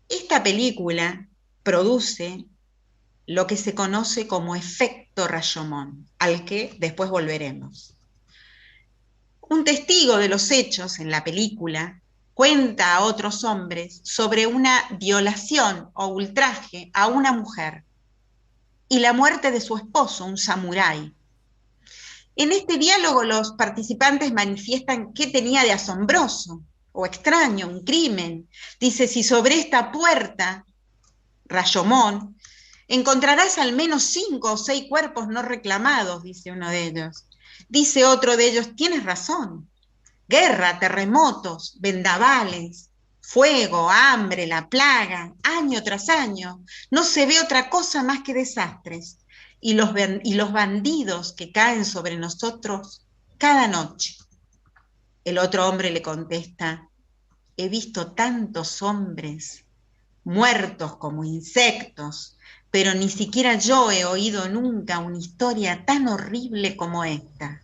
Esta película produce lo que se conoce como efecto Rashomon, al que después volveremos. Un testigo de los hechos en la película cuenta a otros hombres sobre una violación o ultraje a una mujer y la muerte de su esposo, un samurái. En este diálogo los participantes manifiestan qué tenía de asombroso o extraño, un crimen. Dice, si sobre esta puerta, Rashomon, encontrarás al menos 5 o 6 cuerpos no reclamados, dice uno de ellos. Dice otro de ellos, tienes razón. Guerra, terremotos, vendavales, fuego, hambre, la plaga, año tras año. No se ve otra cosa más que desastres. Y los bandidos que caen sobre nosotros cada noche. El otro hombre le contesta, he visto tantos hombres muertos como insectos, pero ni siquiera yo he oído nunca una historia tan horrible como esta.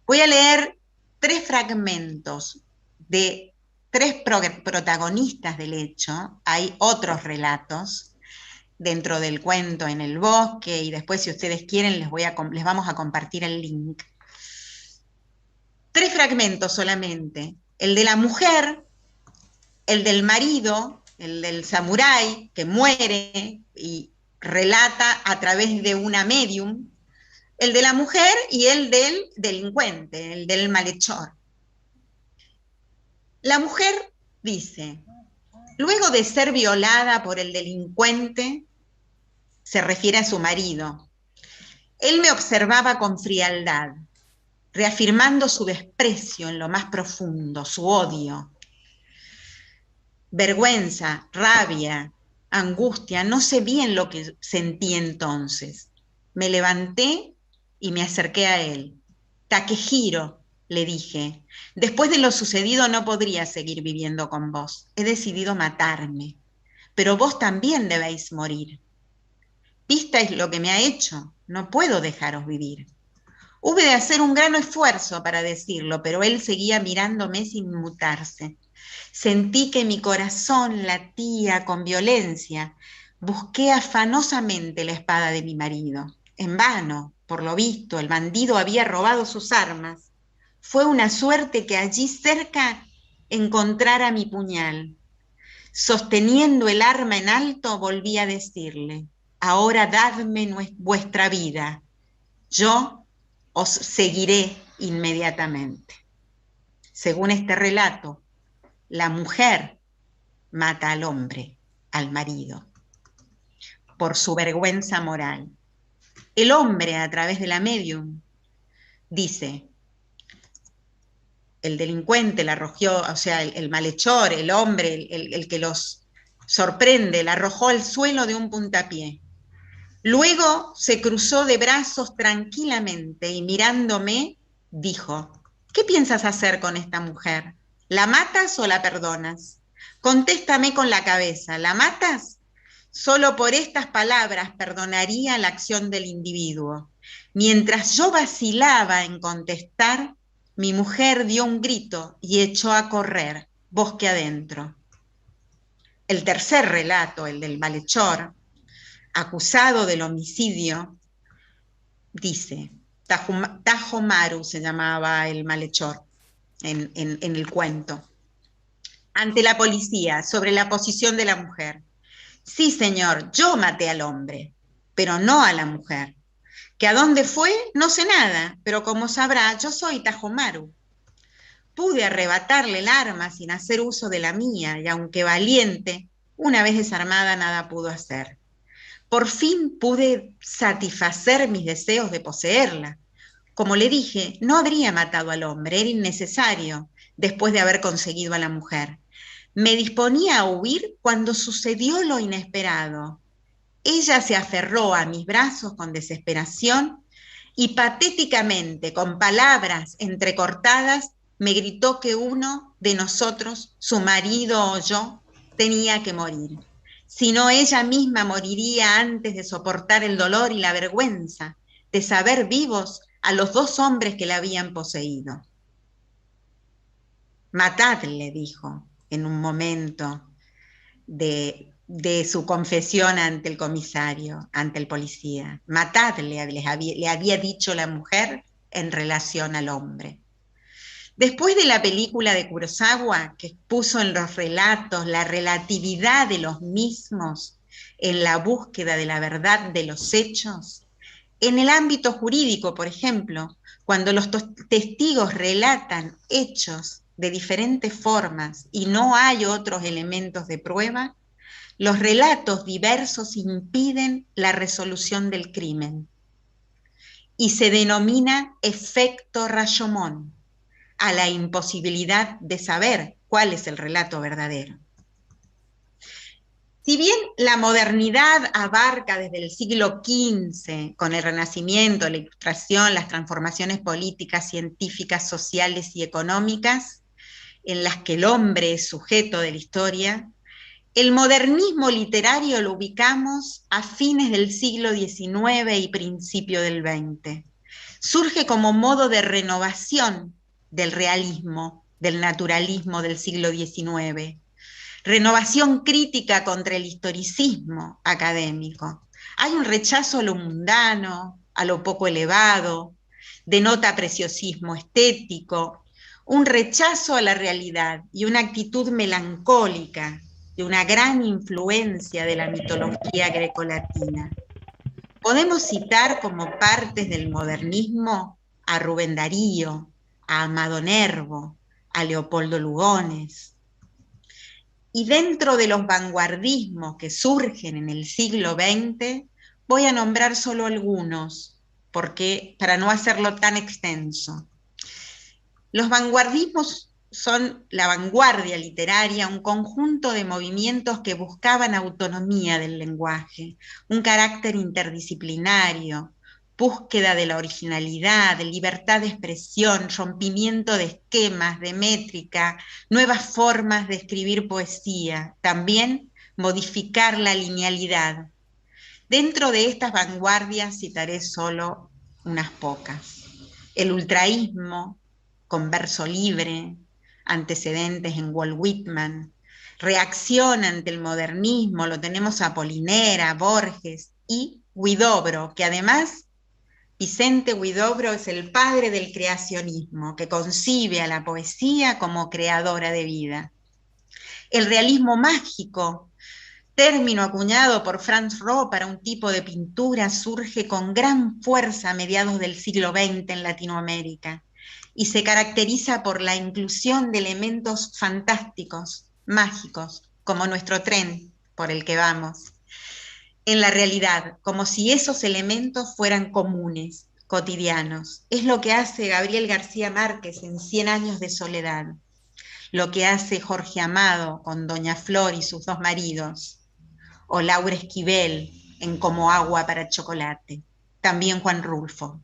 Voy a leer 3 fragmentos de 3 protagonistas del hecho. Hay otros relatos dentro del cuento En el bosque, y después, si ustedes quieren, les vamos a compartir el link. 3 fragmentos solamente. El de la mujer, el del marido, el del samurái que muere y relata a través de una medium, el de la mujer y el del delincuente, el del malhechor. La mujer dice, luego de ser violada por el delincuente, se refiere a su marido, él me observaba con frialdad, reafirmando su desprecio en lo más profundo, su odio. Vergüenza, rabia, angustia, no sé bien lo que sentí entonces. Me levanté y me acerqué a él. Takehiro, le dije, después de lo sucedido no podría seguir viviendo con vos. He decidido matarme, pero vos también debéis morir. ¿Visteis lo que me ha hecho? No puedo dejaros vivir. Hube de hacer un gran esfuerzo para decirlo, pero él seguía mirándome sin inmutarse. Sentí que mi corazón latía con violencia. Busqué afanosamente la espada de mi marido. En vano, por lo visto, el bandido había robado sus armas. Fue una suerte que allí cerca encontrara mi puñal. Sosteniendo el arma en alto, volví a decirle, ahora dadme vuestra vida. Yo os seguiré inmediatamente. Según este relato, la mujer mata al hombre, al marido, por su vergüenza moral. El hombre, a través de la medium, dice, el delincuente la arrojó, o sea, el malhechor, el hombre, el que los sorprende, la arrojó al suelo de un puntapié. Luego se cruzó de brazos tranquilamente y mirándome, dijo: ¿qué piensas hacer con esta mujer? ¿La matas o la perdonas? Contéstame con la cabeza, ¿la matas? Solo por estas palabras perdonaría la acción del individuo. Mientras yo vacilaba en contestar, mi mujer dio un grito y echó a correr, bosque adentro. El tercer relato, el del malhechor, acusado del homicidio, dice, Tajomaru se llamaba el malhechor en el cuento, ante la policía, sobre la posición de la mujer. Sí, señor, yo maté al hombre, pero no a la mujer. ¿Que a dónde fue? No sé nada, pero como sabrá, yo soy Tajomaru. Pude arrebatarle el arma sin hacer uso de la mía, y aunque valiente, una vez desarmada nada pudo hacer. Por fin pude satisfacer mis deseos de poseerla. Como le dije, no habría matado al hombre, era innecesario, después de haber conseguido a la mujer. Me disponía a huir cuando sucedió lo inesperado. Ella se aferró a mis brazos con desesperación y patéticamente, con palabras entrecortadas, me gritó que uno de nosotros, su marido o yo, tenía que morir. Si no, ella misma moriría antes de soportar el dolor y la vergüenza de saber vivos a los 2 hombres que la habían poseído. Matadle, dijo, en un momento de su confesión ante el comisario, ante el policía. Matadle, le había dicho la mujer en relación al hombre. Después de la película de Kurosawa, que puso en los relatos la relatividad de los mismos en la búsqueda de la verdad de los hechos, en el ámbito jurídico, por ejemplo, cuando los testigos relatan hechos de diferentes formas y no hay otros elementos de prueba, los relatos diversos impiden la resolución del crimen y se denomina efecto Rashomon a la imposibilidad de saber cuál es el relato verdadero. Si bien la modernidad abarca desde el siglo XV, con el Renacimiento, la Ilustración, las transformaciones políticas, científicas, sociales y económicas, en las que el hombre es sujeto de la historia, el modernismo literario lo ubicamos a fines del siglo XIX y principio del XX. Surge como modo de renovación del realismo, del naturalismo del siglo XIX. Renovación crítica contra el historicismo académico. Hay un rechazo a lo mundano, a lo poco elevado, denota preciosismo estético, un rechazo a la realidad y una actitud melancólica de una gran influencia de la mitología grecolatina. Podemos citar como partes del modernismo a Rubén Darío, a Amado Nervo, a Leopoldo Lugones. Y dentro de los vanguardismos que surgen en el siglo XX, voy a nombrar solo algunos, para no hacerlo tan extenso. Los vanguardismos son la vanguardia literaria, un conjunto de movimientos que buscaban autonomía del lenguaje, un carácter interdisciplinario, búsqueda de la originalidad, de libertad de expresión, rompimiento de esquemas, de métrica, nuevas formas de escribir poesía, también modificar la linealidad. Dentro de estas vanguardias citaré solo unas pocas. El ultraísmo, con verso libre, antecedentes en Walt Whitman, reacción ante el modernismo, lo tenemos a Polinera, Borges y Huidobro, que además Vicente Huidobro es el padre del creacionismo, que concibe a la poesía como creadora de vida. El realismo mágico, término acuñado por Franz Roh para un tipo de pintura, surge con gran fuerza a mediados del siglo XX en Latinoamérica y se caracteriza por la inclusión de elementos fantásticos, mágicos, como nuestro tren por el que vamos, en la realidad, como si esos elementos fueran comunes, cotidianos. Es lo que hace Gabriel García Márquez en 100 años de soledad, lo que hace Jorge Amado con Doña Flor y sus 2 maridos, o Laura Esquivel en Como agua para chocolate, también Juan Rulfo.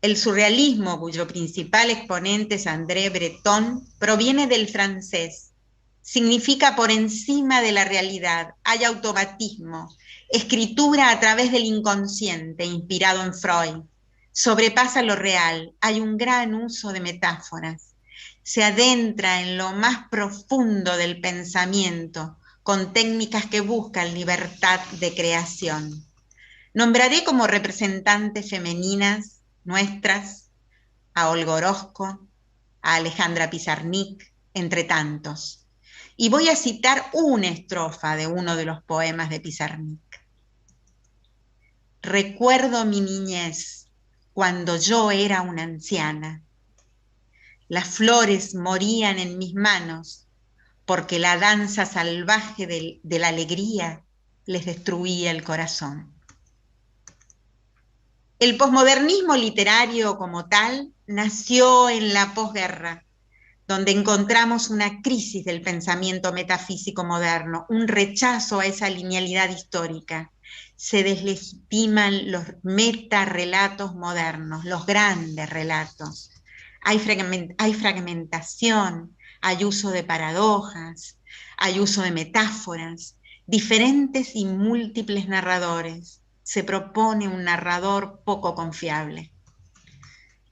El surrealismo, cuyo principal exponente es André Breton, proviene del francés. Significa por encima de la realidad, hay automatismo, escritura a través del inconsciente, inspirado en Freud. Sobrepasa lo real, hay un gran uso de metáforas. Se adentra en lo más profundo del pensamiento, con técnicas que buscan libertad de creación. Nombraré como representantes femeninas nuestras a Olga Orozco, a Alejandra Pizarnik, entre tantos. Y voy a citar una estrofa de uno de los poemas de Pizarnik. Recuerdo mi niñez cuando yo era una anciana. Las flores morían en mis manos porque la danza salvaje de la alegría les destruía el corazón. El posmodernismo literario como tal nació en la posguerra, donde encontramos una crisis del pensamiento metafísico moderno, un rechazo a esa linealidad histórica. Se deslegitiman los metarrelatos modernos, los grandes relatos. Hay fragmentación, hay uso de paradojas, hay uso de metáforas, diferentes y múltiples narradores. Se propone un narrador poco confiable.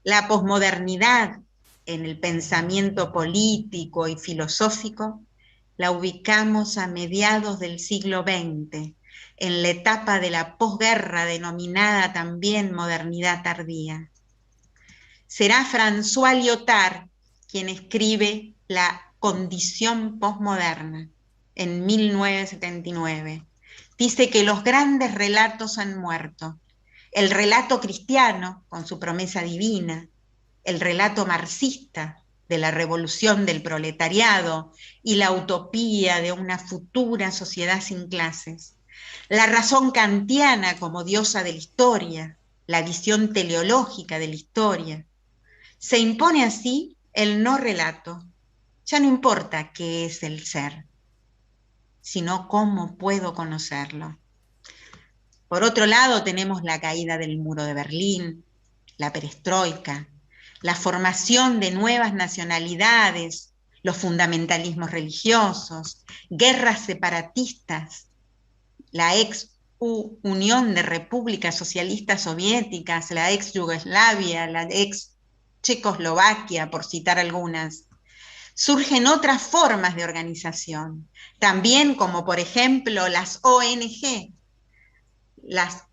La posmodernidad en el pensamiento político y filosófico la ubicamos a mediados del siglo XX, en la etapa de la posguerra denominada también modernidad tardía. Será François Lyotard quien escribe La condición posmoderna en 1979. Dice que los grandes relatos han muerto. El relato cristiano, con su promesa divina, el relato marxista de la revolución del proletariado y la utopía de una futura sociedad sin clases, la razón kantiana como diosa de la historia, la visión teleológica de la historia. Se impone así el no relato. Ya no importa qué es el ser, sino cómo puedo conocerlo. Por otro lado, tenemos la caída del muro de Berlín, la perestroika, la formación de nuevas nacionalidades, los fundamentalismos religiosos, guerras separatistas, la ex Unión de Repúblicas Socialistas Soviéticas, la ex Yugoslavia, la ex Checoslovaquia, por citar algunas. Surgen otras formas de organización, también como por ejemplo las ONG, las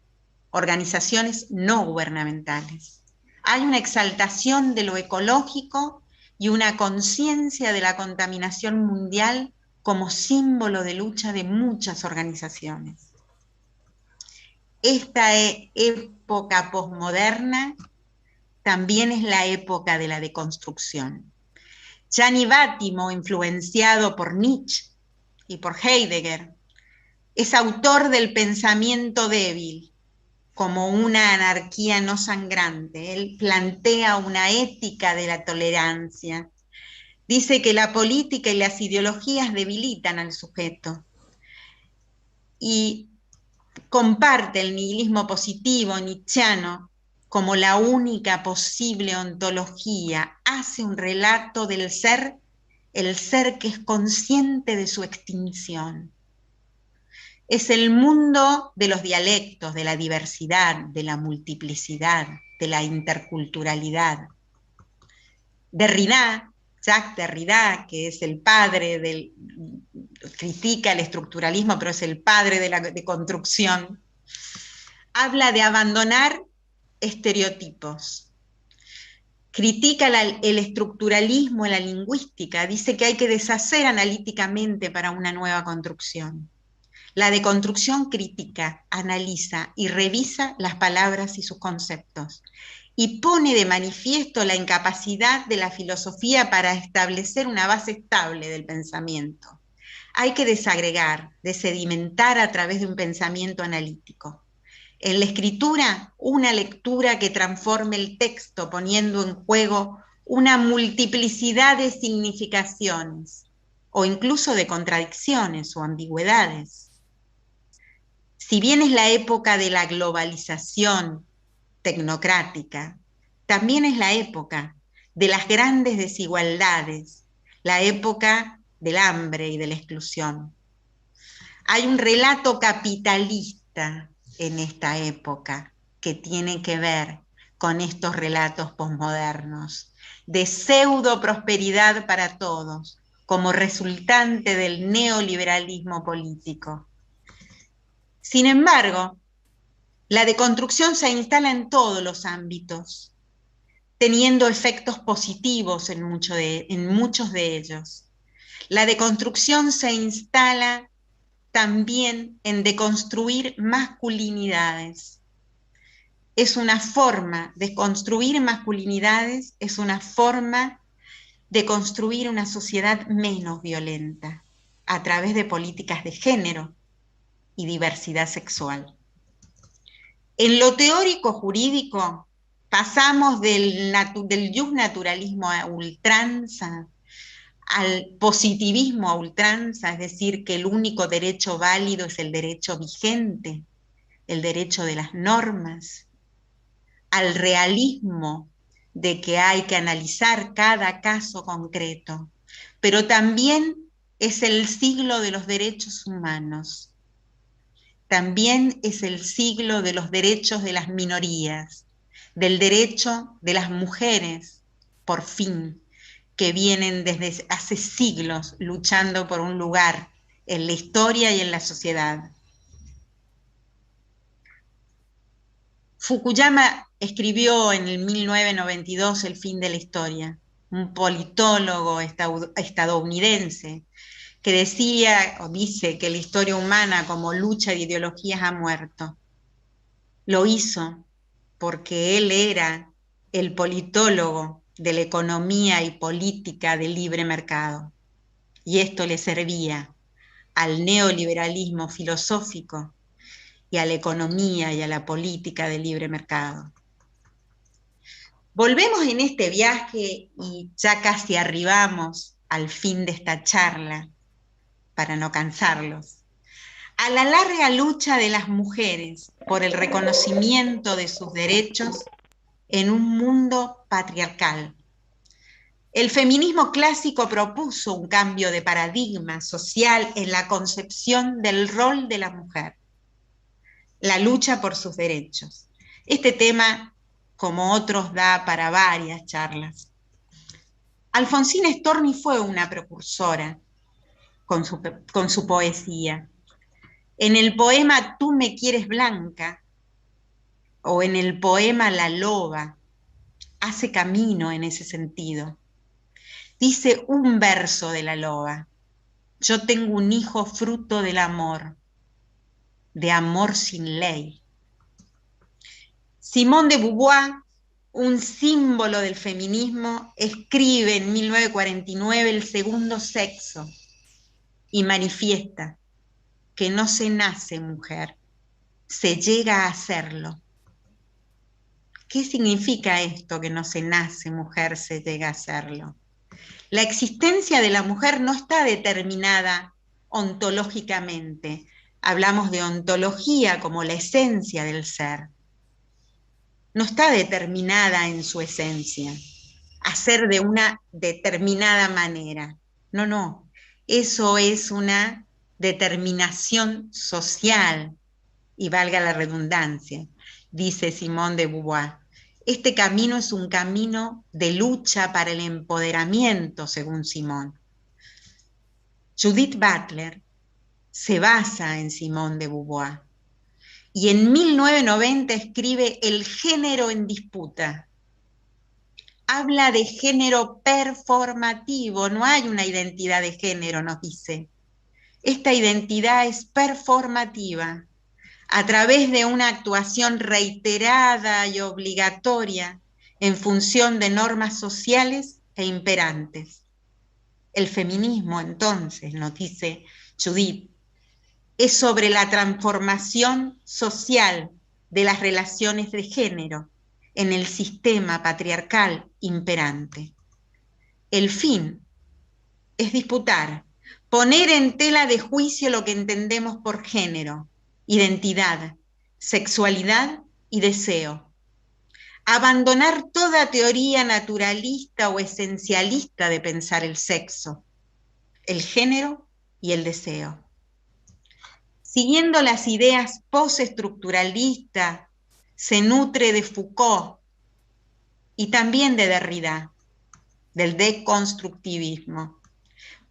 organizaciones no gubernamentales. Hay una exaltación de lo ecológico y una conciencia de la contaminación mundial como símbolo de lucha de muchas organizaciones. Esta época posmoderna también es la época de la deconstrucción. Gianni Vattimo, influenciado por Nietzsche y por Heidegger, es autor del pensamiento débil como una anarquía no sangrante. Él plantea una ética de la tolerancia. Dice que la política y las ideologías debilitan al sujeto y comparte el nihilismo positivo nietzscheano como la única posible ontología. Hace un relato del ser, el ser que es consciente de su extinción. Es el mundo de los dialectos, de la diversidad, de la multiplicidad, de la interculturalidad. Derrida, Jacques Derrida, que es el padre del, critica el estructuralismo, pero es el padre de la deconstrucción, habla de abandonar estereotipos. Critica el estructuralismo en la lingüística, dice que hay que deshacer analíticamente para una nueva construcción. La deconstrucción crítica, analiza y revisa las palabras y sus conceptos y pone de manifiesto la incapacidad de la filosofía para establecer una base estable del pensamiento. Hay que desagregar, desedimentar a través de un pensamiento analítico. En la escritura, una lectura que transforme el texto poniendo en juego una multiplicidad de significaciones o incluso de contradicciones o ambigüedades. Si bien es la época de la globalización tecnocrática, también es la época de las grandes desigualdades, la época del hambre y de la exclusión. Hay un relato capitalista en esta época que tiene que ver con estos relatos posmodernos, de pseudo prosperidad para todos, como resultante del neoliberalismo político. Sin embargo, la deconstrucción se instala en todos los ámbitos, teniendo efectos positivos en muchos de ellos. La deconstrucción se instala también en deconstruir masculinidades. Es una forma de construir masculinidades, es una forma de construir una sociedad menos violenta a través de políticas de género y diversidad sexual. En lo teórico jurídico pasamos del justnaturalismo a ultranza, al positivismo a ultranza, es decir, que el único derecho válido es el derecho vigente, el derecho de las normas, al realismo de que hay que analizar cada caso concreto, pero también es el siglo de los derechos humanos, también es el siglo de los derechos de las minorías, del derecho de las mujeres, por fin, que vienen desde hace siglos luchando por un lugar en la historia y en la sociedad. Fukuyama escribió en el 1992 El fin de la historia, un politólogo estadounidense que decía o dice que la historia humana como lucha de ideologías ha muerto. Lo hizo porque él era el politólogo de la economía y política del libre mercado. Y esto le servía al neoliberalismo filosófico y a la economía y a la política del libre mercado. Volvemos en este viaje y ya casi arribamos al fin de esta charla, para no cansarlos, a la larga lucha de las mujeres por el reconocimiento de sus derechos en un mundo patriarcal. El feminismo clásico propuso un cambio de paradigma social en la concepción del rol de la mujer, la lucha por sus derechos. Este tema, como otros, da para varias charlas. Alfonsina Storni fue una precursora con su poesía. En el poema Tú me quieres blanca, o en el poema La loba, hace camino en ese sentido. Dice un verso de La loba: yo tengo un hijo fruto del amor, de amor sin ley. Simone de Beauvoir, un símbolo del feminismo, escribe en 1949 El segundo sexo y manifiesta que no se nace mujer, se llega a serlo. ¿Qué significa esto, que no se nace mujer, se llega a serlo? La existencia de la mujer no está determinada ontológicamente. Hablamos de ontología como la esencia del ser. No está determinada en su esencia, a ser de una determinada manera. No, no. Eso es una determinación social, y valga la redundancia, dice Simone de Beauvoir. Este camino es un camino de lucha para el empoderamiento, según Simone. Judith Butler se basa en Simone de Beauvoir y en 1990 escribe El género en disputa. Habla de género performativo, no hay una identidad de género, nos dice. Esta identidad es performativa, a través de una actuación reiterada y obligatoria en función de normas sociales e imperantes. El feminismo, entonces, nos dice Judith, es sobre la transformación social de las relaciones de género en el sistema patriarcal imperante. El fin es disputar, poner en tela de juicio lo que entendemos por género identidad, sexualidad y deseo. Abandonar toda teoría naturalista o esencialista de pensar el sexo, el género y el deseo. Siguiendo las ideas postestructuralistas, se nutre de Foucault y también de Derrida, del deconstructivismo.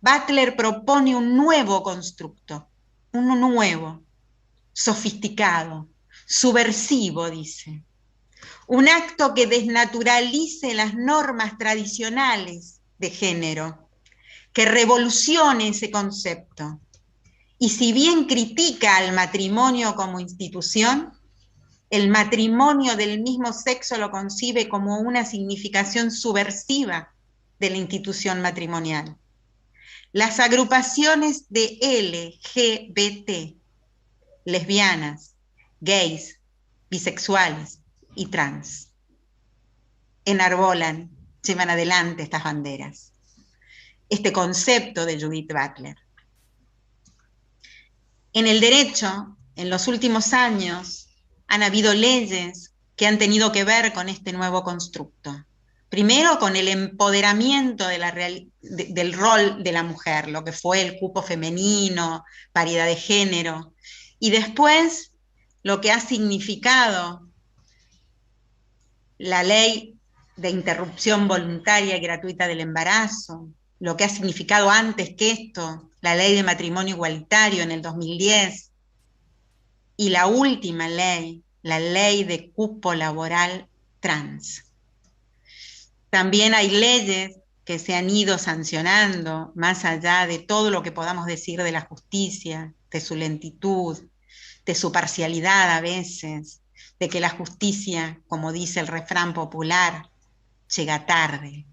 Butler propone un nuevo constructo, uno nuevo, sofisticado, subversivo, dice. Un acto que desnaturalice las normas tradicionales de género, que revolucione ese concepto. Y si bien critica al matrimonio como institución, el matrimonio del mismo sexo lo concibe como una significación subversiva de la institución matrimonial. Las agrupaciones de LGBT, lesbianas, gays, bisexuales y trans, enarbolan, llevan adelante estas banderas. Este concepto de Judith Butler. En el derecho, en los últimos años, han habido leyes que han tenido que ver con este nuevo constructo. Primero, con el empoderamiento del rol de la mujer, lo que fue el cupo femenino, paridad de género, y después lo que ha significado la ley de interrupción voluntaria y gratuita del embarazo, lo que ha significado antes que esto, la ley de matrimonio igualitario en el 2010, y la última ley, la ley de cupo laboral trans. También hay leyes que se han ido sancionando, más allá de todo lo que podamos decir de la justicia, de su lentitud, de su parcialidad a veces, de que la justicia, como dice el refrán popular, llega tarde.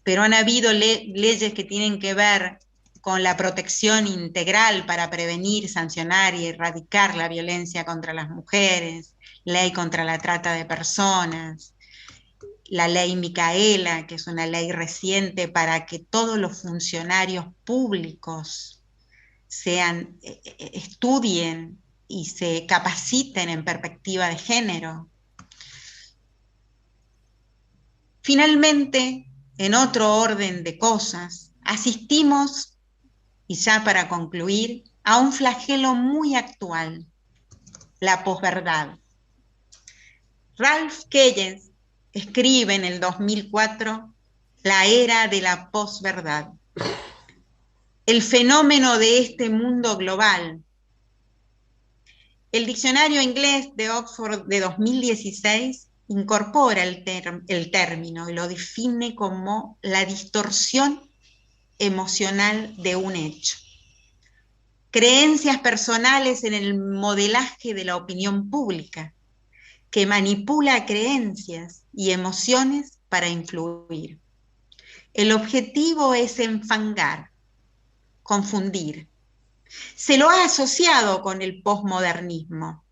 Pero han habido leyes que tienen que ver con la protección integral para prevenir, sancionar y erradicar la violencia contra las mujeres, ley contra la trata de personas, la ley Micaela, que es una ley reciente para que todos los funcionarios públicos estudien y se capaciten en perspectiva de género. Finalmente, en otro orden de cosas, asistimos, y ya para concluir, a un flagelo muy actual, la posverdad. Ralph Keyes escribe en el 2004 La era de la posverdad. El fenómeno de este mundo global. El diccionario inglés de Oxford de 2016 incorpora el término y lo define como la distorsión emocional de un hecho. Creencias personales en el modelaje de la opinión pública, que manipula creencias y emociones para influir. El objetivo es enfangar, confundir. Se lo ha asociado con el posmodernismo,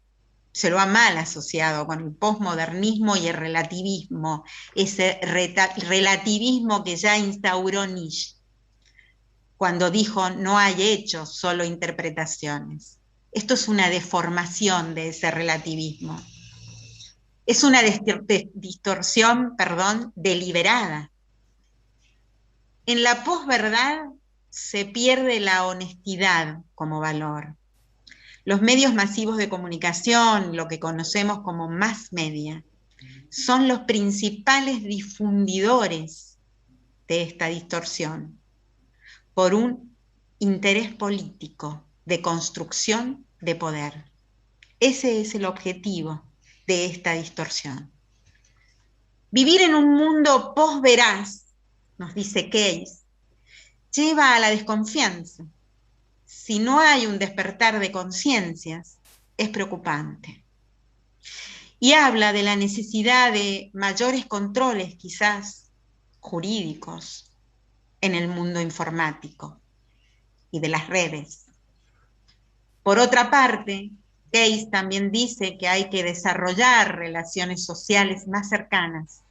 se lo ha mal asociado con el posmodernismo y el relativismo, ese relativismo que ya instauró Nietzsche, cuando dijo no hay hechos, solo interpretaciones. Esto es una deformación de ese relativismo. Es una distorsión, deliberada. En la posverdad se pierde la honestidad como valor. Los medios masivos de comunicación, lo que conocemos como mass media, son los principales difundidores de esta distorsión, por un interés político de construcción de poder. Ese es el objetivo de esta distorsión. Vivir en un mundo posveraz, nos dice Keyes, lleva a la desconfianza. Si no hay un despertar de conciencias, es preocupante. Y habla de la necesidad de mayores controles, quizás jurídicos, en el mundo informático y de las redes. Por otra parte, Keyes también dice que hay que desarrollar relaciones sociales más cercanas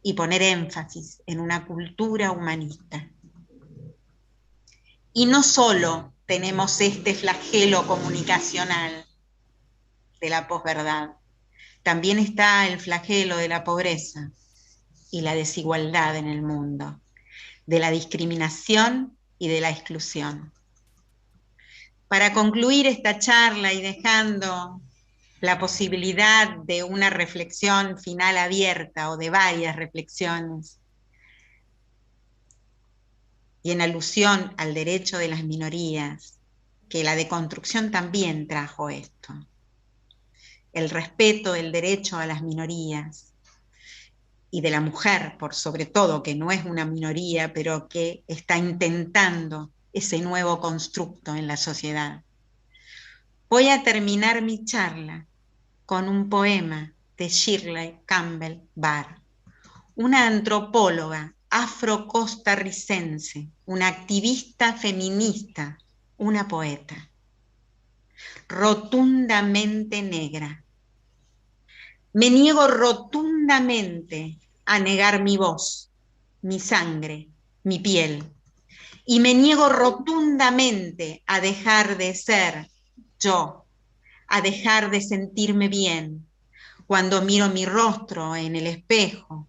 y poner énfasis en una cultura humanista. Y no solo tenemos este flagelo comunicacional de la posverdad. También está el flagelo de la pobreza y la desigualdad en el mundo, de la discriminación y de la exclusión. Para concluir esta charla y dejando la posibilidad de una reflexión final abierta o de varias reflexiones, y en alusión al derecho de las minorías, que la deconstrucción también trajo esto, el respeto del derecho a las minorías y de la mujer, por sobre todo, que no es una minoría, pero que está intentando ese nuevo constructo en la sociedad. Voy a terminar mi charla con un poema de Shirley Campbell Barr, una antropóloga afro-costarricense, una activista feminista, una poeta, rotundamente negra. Me niego rotundamente a negar mi voz, mi sangre, mi piel, y me niego rotundamente a dejar de ser yo, a dejar de sentirme bien cuando miro mi rostro en el espejo,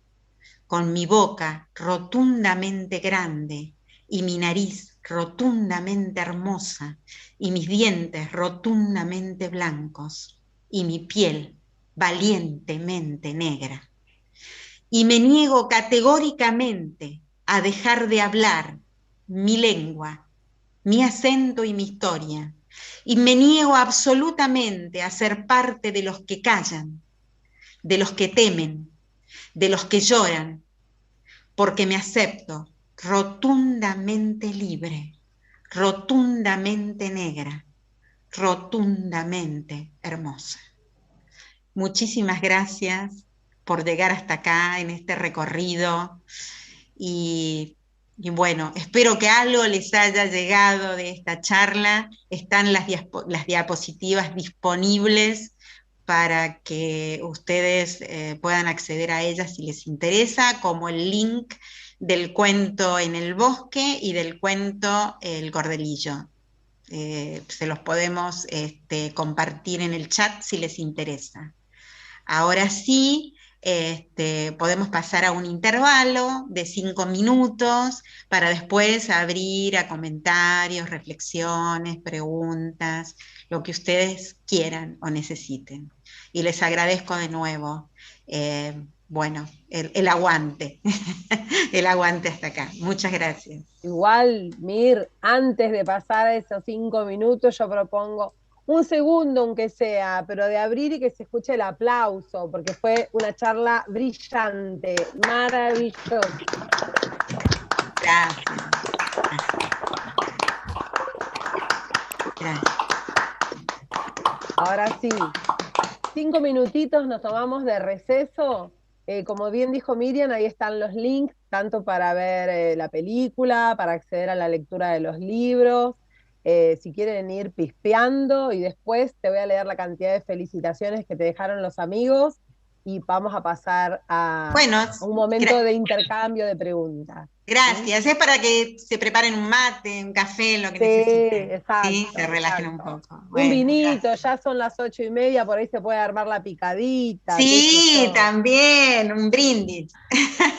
con mi boca rotundamente grande y mi nariz rotundamente hermosa y mis dientes rotundamente blancos y mi piel valientemente negra. Y me niego categóricamente a dejar de hablar mi lengua, mi acento y mi historia. Y me niego absolutamente a ser parte de los que callan, de los que temen, de los que lloran, porque me acepto rotundamente libre, rotundamente negra, rotundamente hermosa. Muchísimas gracias por llegar hasta acá en este recorrido y bueno, espero que algo les haya llegado de esta charla. Están las diapositivas disponibles para que ustedes puedan acceder a ellas si les interesa, como el link del cuento En el bosque y del cuento El cordelillo. Se los podemos compartir en el chat si les interesa. Ahora sí, podemos pasar a un intervalo de 5 minutos para después abrir a comentarios, reflexiones, preguntas, lo que ustedes quieran o necesiten. Y les agradezco de nuevo, el aguante, el aguante hasta acá. Muchas gracias. Igual, Mir, antes de pasar esos 5 minutos, yo propongo un segundo, aunque sea, pero de abrir y que se escuche el aplauso, porque fue una charla brillante, maravillosa. Gracias. Gracias. Ahora sí, 5 minutitos nos tomamos de receso. Como bien dijo Miriam, ahí están los links, tanto para ver la película, para acceder a la lectura de los libros, si quieren ir pispeando, y después te voy a leer la cantidad de felicitaciones que te dejaron los amigos, y vamos a pasar a un momento de intercambio de preguntas. Gracias, ¿sí? Es para que se preparen un mate, un café, lo que necesiten. Exacto, sí, se relajen un poco. Bueno, un vinito, gracias. Ya son las 8:30, por ahí se puede armar la picadita. Sí, también, un brindis.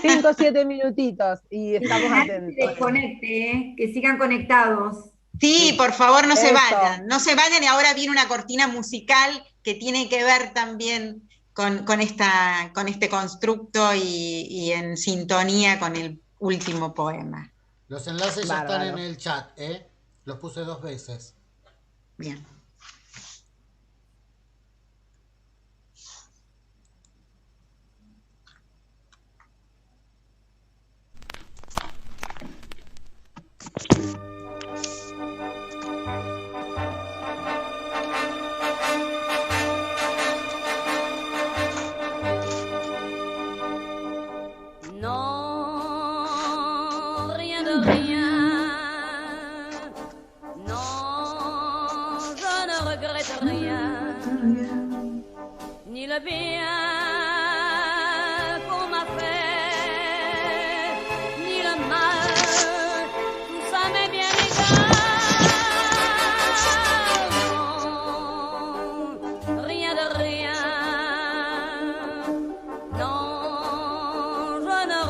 5 o 7 minutitos y estamos atentos. Desconecte, que sigan conectados. Sí, por favor, no se vayan. No se vayan, y ahora viene una cortina musical que tiene que ver también con este constructo y en sintonía con el último poema. Los enlaces ya están en el chat, los puse 2 veces. Bien.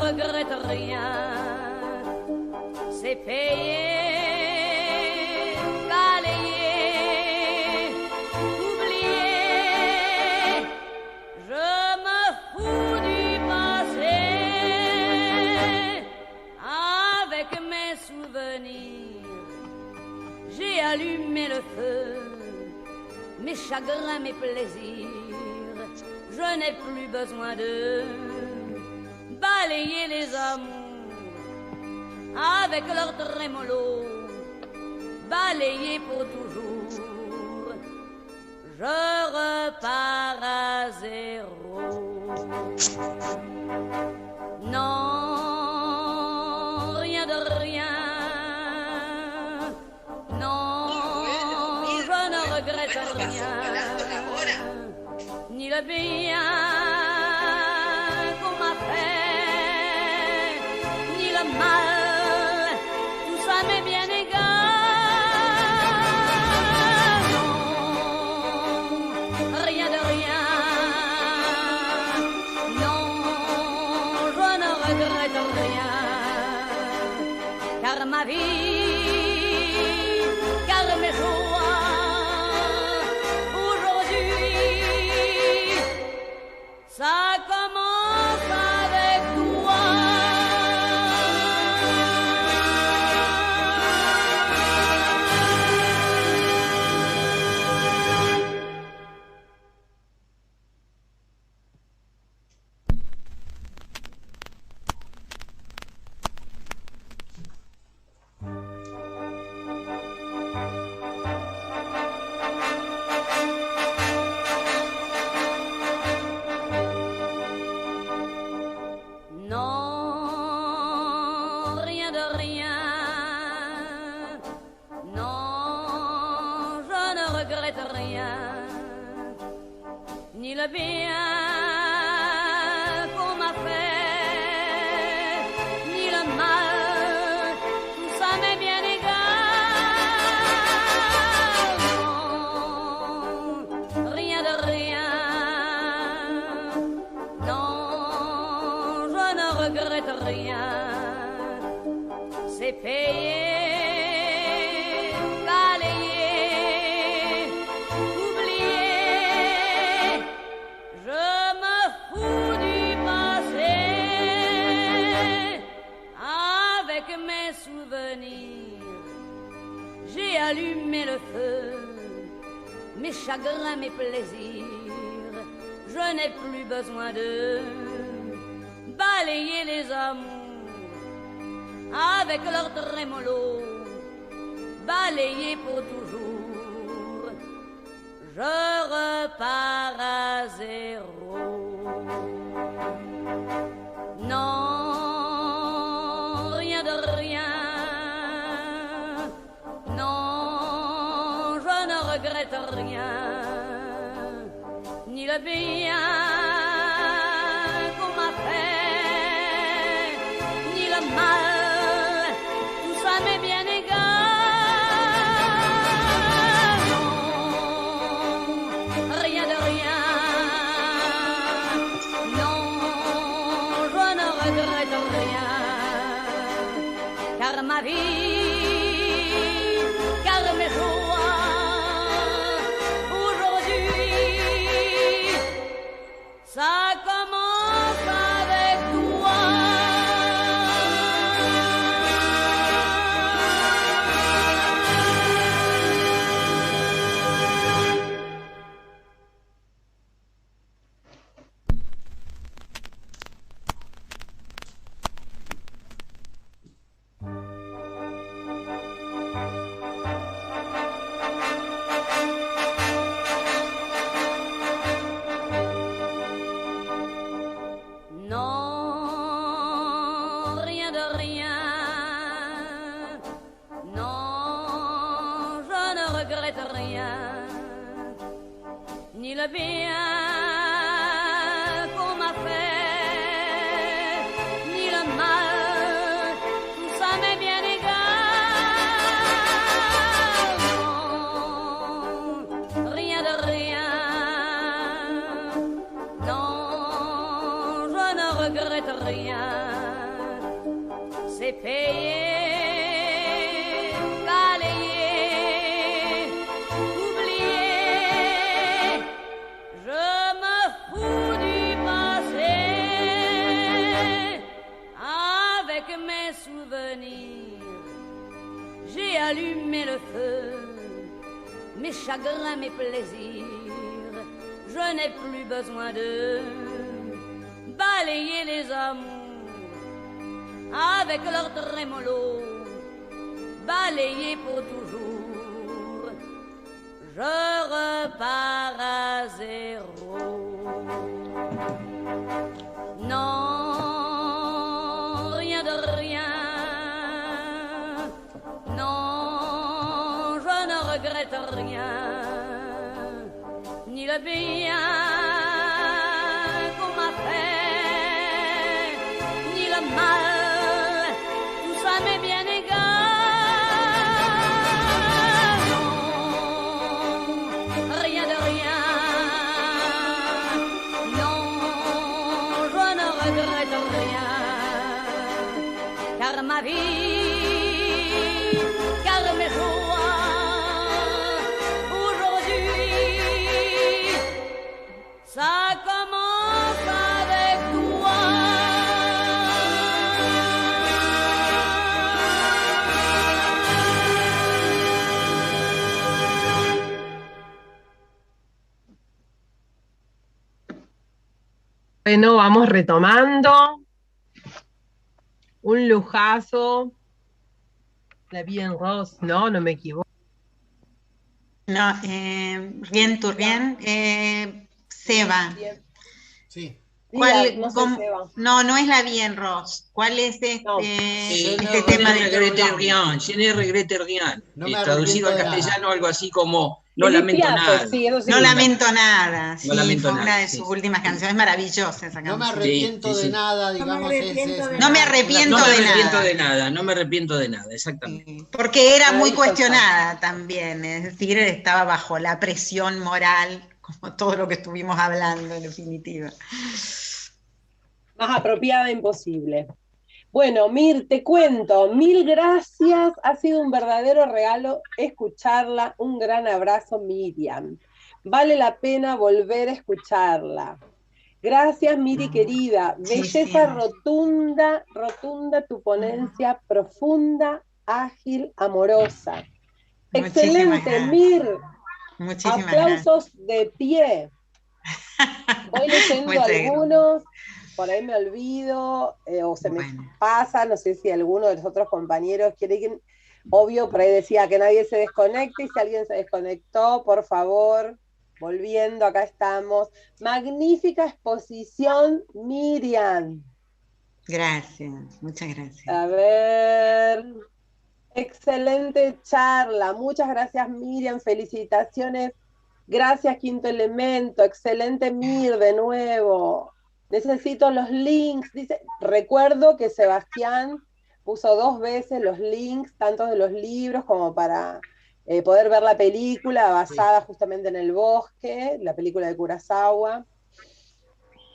regrette rien. C'est payé, balayé, oublié. Je me fous du passé avec mes souvenirs. J'ai allumé le feu, mes chagrins, mes plaisirs. Je n'ai plus besoin de balayer les amours avec leur trémolo, balayer pour toujours. Je repars à zéro. Non, rien de rien. Non, je ne regrette rien. Ni le bien qu'on m'a fait, ni le mal, tout ça m'est bien égal. Non, rien de rien. Non, je ne regrette rien. Car ma vie, car mes joies, ça commence avec toi. Ni le bien qu'on m'a fait, ni le mal, tout ça m'est bien égal. Non, rien de rien. Non, je ne regrette rien. C'est payé. J'ai allumé le feu, mes chagrins, mes plaisirs. Je n'ai plus besoin de balayer les amours avec leur trémolo, balayer pour toujours. Je repars à zéro. Non, rien de rien. Regrette rien, ni le bien qu'on m'a fait, ni le mal, tout ça m'est bien égal. Non, rien de rien. Non, je ne regrette rien, car ma vie, car mes joies, ça commence avec toi. Ni le bien qu'on m'a fait, ni le mal, tout ça m'est bien égal. Non, rien de rien. Non, je ne regrette rien. c'est payé, balayé, oublié. Je me fous du passé avec mes souvenirs. J'ai allumé le feu, mes chagrins, mes plaisirs. Je n'ai plus besoin de balayer les amours avec leur trémolo, balayer pour toujours. Je repars à zéro. Non, rien de rien. Non, je ne regrette rien, ni le bien qu'on m'a fait, ni le mal, tout ça m'est bien égal. Non, rien de rien. Non, je ne regrette rien, car ma vie, car mes joies, aujourd'hui, ça commence avec toi. Bueno, vamos retomando. Un lujazo. La Bien Rose, ¿no? No me equivoco. No, Rien tu Rien, Seba. Sí. ¿Cuál, No sé, cómo- Seba. no es la Bien Rose. ¿Cuál es este, No. este tema de regrete rien, je ne regrette rien. No me Traducido al arrepiento de castellano algo así como no Edith lamento Piaf, nada. sí, eso sí. No lamento nada? Sí, lamento fue nada, una de sí. sus últimas canciones, maravillosa esa No me canción. arrepiento Sí, sí, de sí. nada, digamos. arrepiento de No me arrepiento No me de arrepiento nada. de nada, no me arrepiento de nada, exactamente. Sí, porque era muy Maravillosa. cuestionada también, es decir, estaba bajo la presión moral, como todo lo que estuvimos hablando en definitiva. Más apropiada imposible. Bueno, Mir, te cuento, mil gracias, ha sido un verdadero regalo escucharla, un gran abrazo, Miriam. Vale la pena volver a escucharla. Gracias, Miri querida, belleza rotunda, rotunda tu ponencia, profunda, ágil, amorosa. Muchísimas Excelente, gracias. Mir, Muchísimas aplausos de pie. Voy leyendo Muchas gracias. algunos, por ahí me olvido, o se me Bueno. pasa, no sé si alguno de los otros compañeros quiere que, obvio, por ahí decía que nadie se desconecte, y si alguien se desconectó, por favor, volviendo, acá estamos. Magnífica exposición, Miriam. Gracias, muchas gracias. A ver, excelente charla, muchas gracias, Miriam, felicitaciones. Gracias, Quinto Elemento, excelente, Mir, de nuevo. Necesito los links, dice, recuerdo que Sebastián puso 2 veces los links, tanto de los libros como para poder ver la película basada justamente en El Bosque, la película de Kurosawa.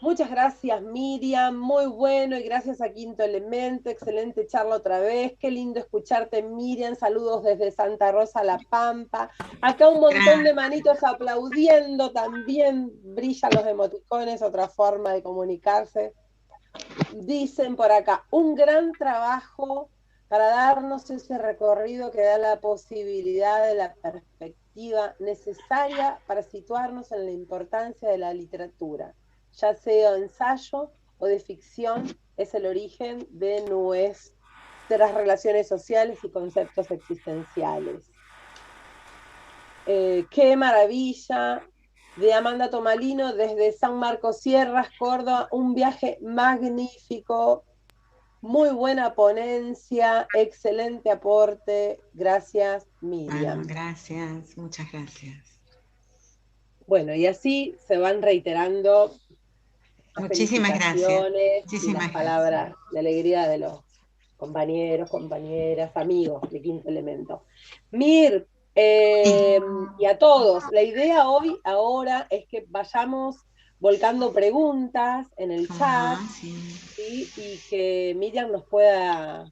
Muchas gracias, Miriam, muy bueno, y gracias a Quinto Elemento, excelente charla otra vez, qué lindo escucharte, Miriam, saludos desde Santa Rosa, La Pampa, acá un montón de manitos aplaudiendo, también brillan los emoticones, otra forma de comunicarse. Dicen por acá, un gran trabajo para darnos ese recorrido que da la posibilidad de la perspectiva necesaria para situarnos en la importancia de la literatura, ya sea ensayo o de ficción, es el origen de nuestras relaciones sociales y conceptos existenciales. ¡Qué maravilla! De Amanda Tomalino desde San Marcos Sierras, Córdoba, un viaje magnífico, muy buena ponencia, excelente aporte, gracias, Miriam. Bueno, gracias, muchas gracias. Bueno, y así se van reiterando las Muchísimas gracias. felicitaciones y Muchísimas las palabras de alegría de los compañeros, compañeras, amigos de Quinto Elemento. Mir, y a todos, la idea hoy, ahora, es que vayamos volcando preguntas en el chat, Sí. ¿sí? Y que Miriam nos pueda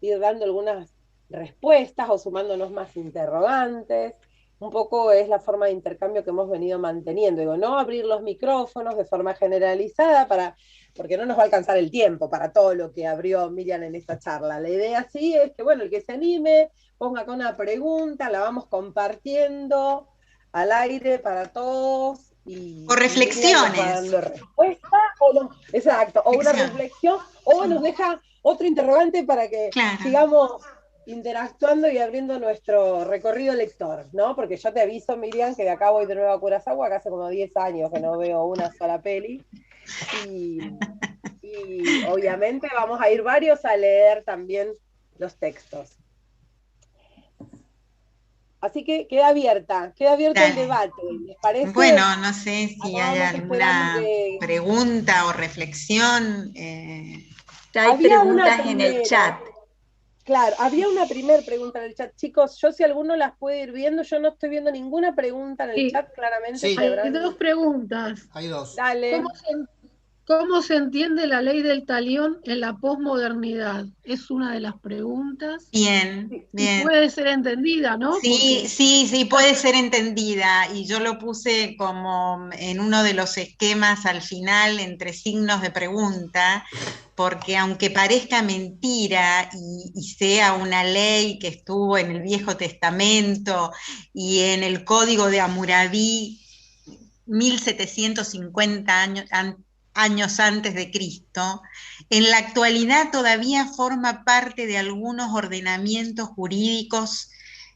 ir dando algunas respuestas o sumándonos más interrogantes. Un poco es la forma de intercambio que hemos venido manteniendo. Digo, no abrir los micrófonos de forma generalizada porque no nos va a alcanzar el tiempo para todo lo que abrió Miriam en esta charla. La idea sí es que, bueno, el que se anime, ponga acá una pregunta, la vamos compartiendo al aire para todos. O reflexiones. Dando respuesta, exacto, o una reflexión, o nos deja otro interrogante para que sigamos interactuando y abriendo nuestro recorrido lector, ¿no? Porque yo te aviso, Miriam, que de acá voy de nuevo a Curazao, acá hace como 10 años que no veo una sola peli, y obviamente vamos a ir varios a leer también los textos. Así que queda abierta el debate, ¿les parece? Bueno, no sé si hay alguna pregunta o reflexión. Ya hay preguntas en el chat. Claro, había una primera pregunta en el chat. Chicos, yo si alguno las puede ir viendo, yo no estoy viendo ninguna pregunta en el chat, claramente. Sí. Hay dos preguntas. Hay dos. Dale. ¿Cómo se entiende la ley del talión en la posmodernidad? Es una de las preguntas. Bien, bien. Y puede ser entendida, ¿no? Sí, puede ser entendida. Y yo lo puse como en uno de los esquemas al final, entre signos de pregunta, porque aunque parezca mentira y sea una ley que estuvo en el Viejo Testamento y en el Código de Hammurabi 1750 años antes de Cristo, en la actualidad todavía forma parte de algunos ordenamientos jurídicos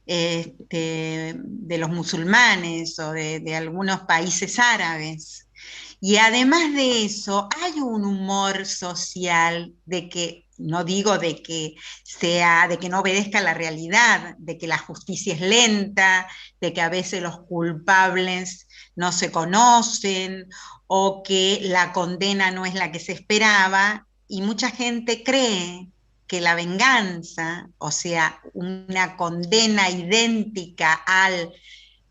de los musulmanes o de algunos países árabes. Y además de eso, hay un humor social de que, no digo de que no obedezca a la realidad, de que la justicia es lenta, de que a veces los culpables no se conocen, o que la condena no es la que se esperaba, y mucha gente cree que la venganza, o sea, una condena idéntica al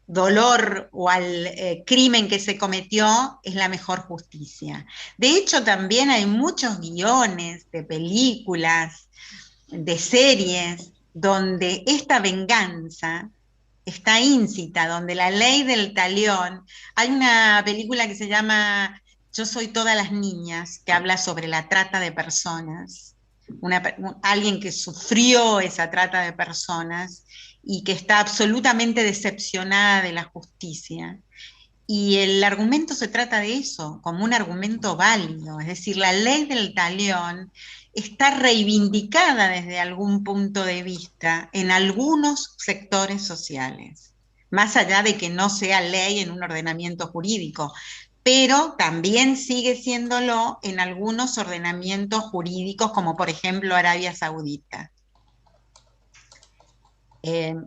dolor o al crimen que se cometió, es la mejor justicia. De hecho, también hay muchos guiones de películas, de series, donde esta venganza está íncita, donde la ley del talión. Hay una película que se llama Yo soy todas las niñas, que habla sobre la trata de personas, alguien que sufrió esa trata de personas y que está absolutamente decepcionada de la justicia. Y el argumento se trata de eso, como un argumento válido, es decir, la ley del talión está reivindicada desde algún punto de vista en algunos sectores sociales, más allá de que no sea ley en un ordenamiento jurídico, pero también sigue siéndolo en algunos ordenamientos jurídicos, como por ejemplo Arabia Saudita.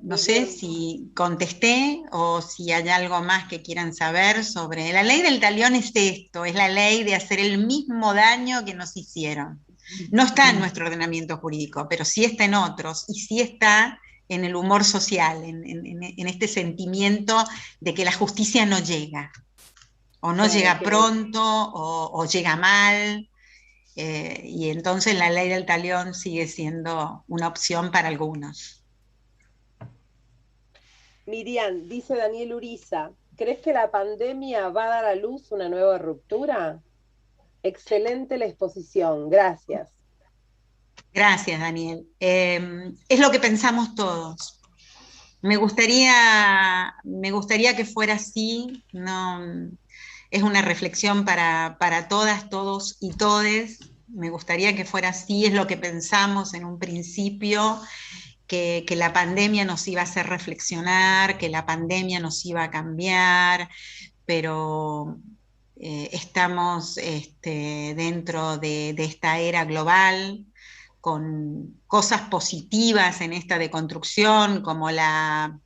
No sé si contesté o si hay algo más que quieran saber sobre... La ley del talión es esto, es la ley de hacer el mismo daño que nos hicieron. No está en nuestro ordenamiento jurídico, pero sí está en otros, y sí está en el humor social, en este sentimiento de que la justicia no llega, o no llega pronto, o llega mal, y entonces la ley del talión sigue siendo una opción para algunos. Miriam, dice Daniel Uriza, ¿crees que la pandemia va a dar a luz una nueva ruptura? Excelente la exposición, gracias. Gracias, Daniel. Es lo que pensamos todos. Me gustaría que fuera así, no, es una reflexión para todas, todos y todes. Me gustaría que fuera así, es lo que pensamos en un principio, que la pandemia nos iba a hacer reflexionar, que la pandemia nos iba a cambiar, pero estamos dentro de esta era global, con cosas positivas en esta deconstrucción, como la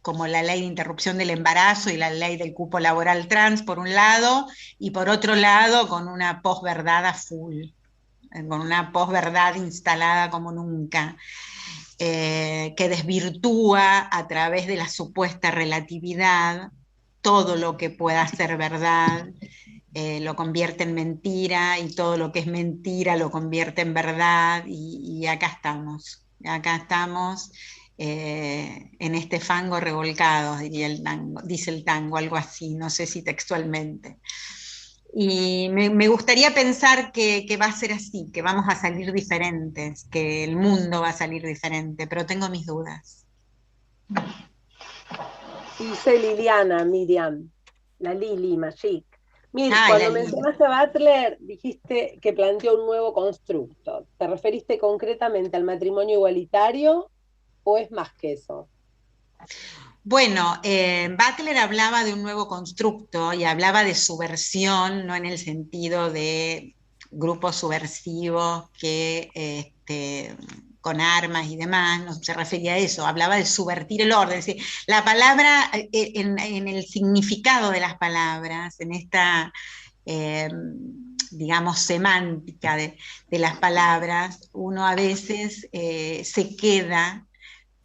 ley de interrupción del embarazo y la ley del cupo laboral trans, por un lado, y por otro lado, con una posverdad a full, con una posverdad instalada como nunca, que desvirtúa a través de la supuesta relatividad todo lo que pueda ser verdad, lo convierte en mentira, y todo lo que es mentira lo convierte en verdad, y acá estamos en este fango revolcado, dice el tango, algo así, no sé si textualmente. Y me gustaría pensar que va a ser así, que vamos a salir diferentes, que el mundo va a salir diferente, pero tengo mis dudas. Dice Liliana, Miriam, la Lili Magic. Mira, Ay, cuando la Lili. mencionaste a Butler, dijiste que planteó un nuevo constructo. ¿Te referiste concretamente al matrimonio igualitario o es más que eso? Bueno, Butler hablaba de un nuevo constructo y hablaba de subversión, no en el sentido de grupos subversivos que con armas y demás, no se refería a eso, hablaba de subvertir el orden. Es decir, la palabra, en el significado de las palabras, en esta, digamos, semántica de las palabras, uno a veces se queda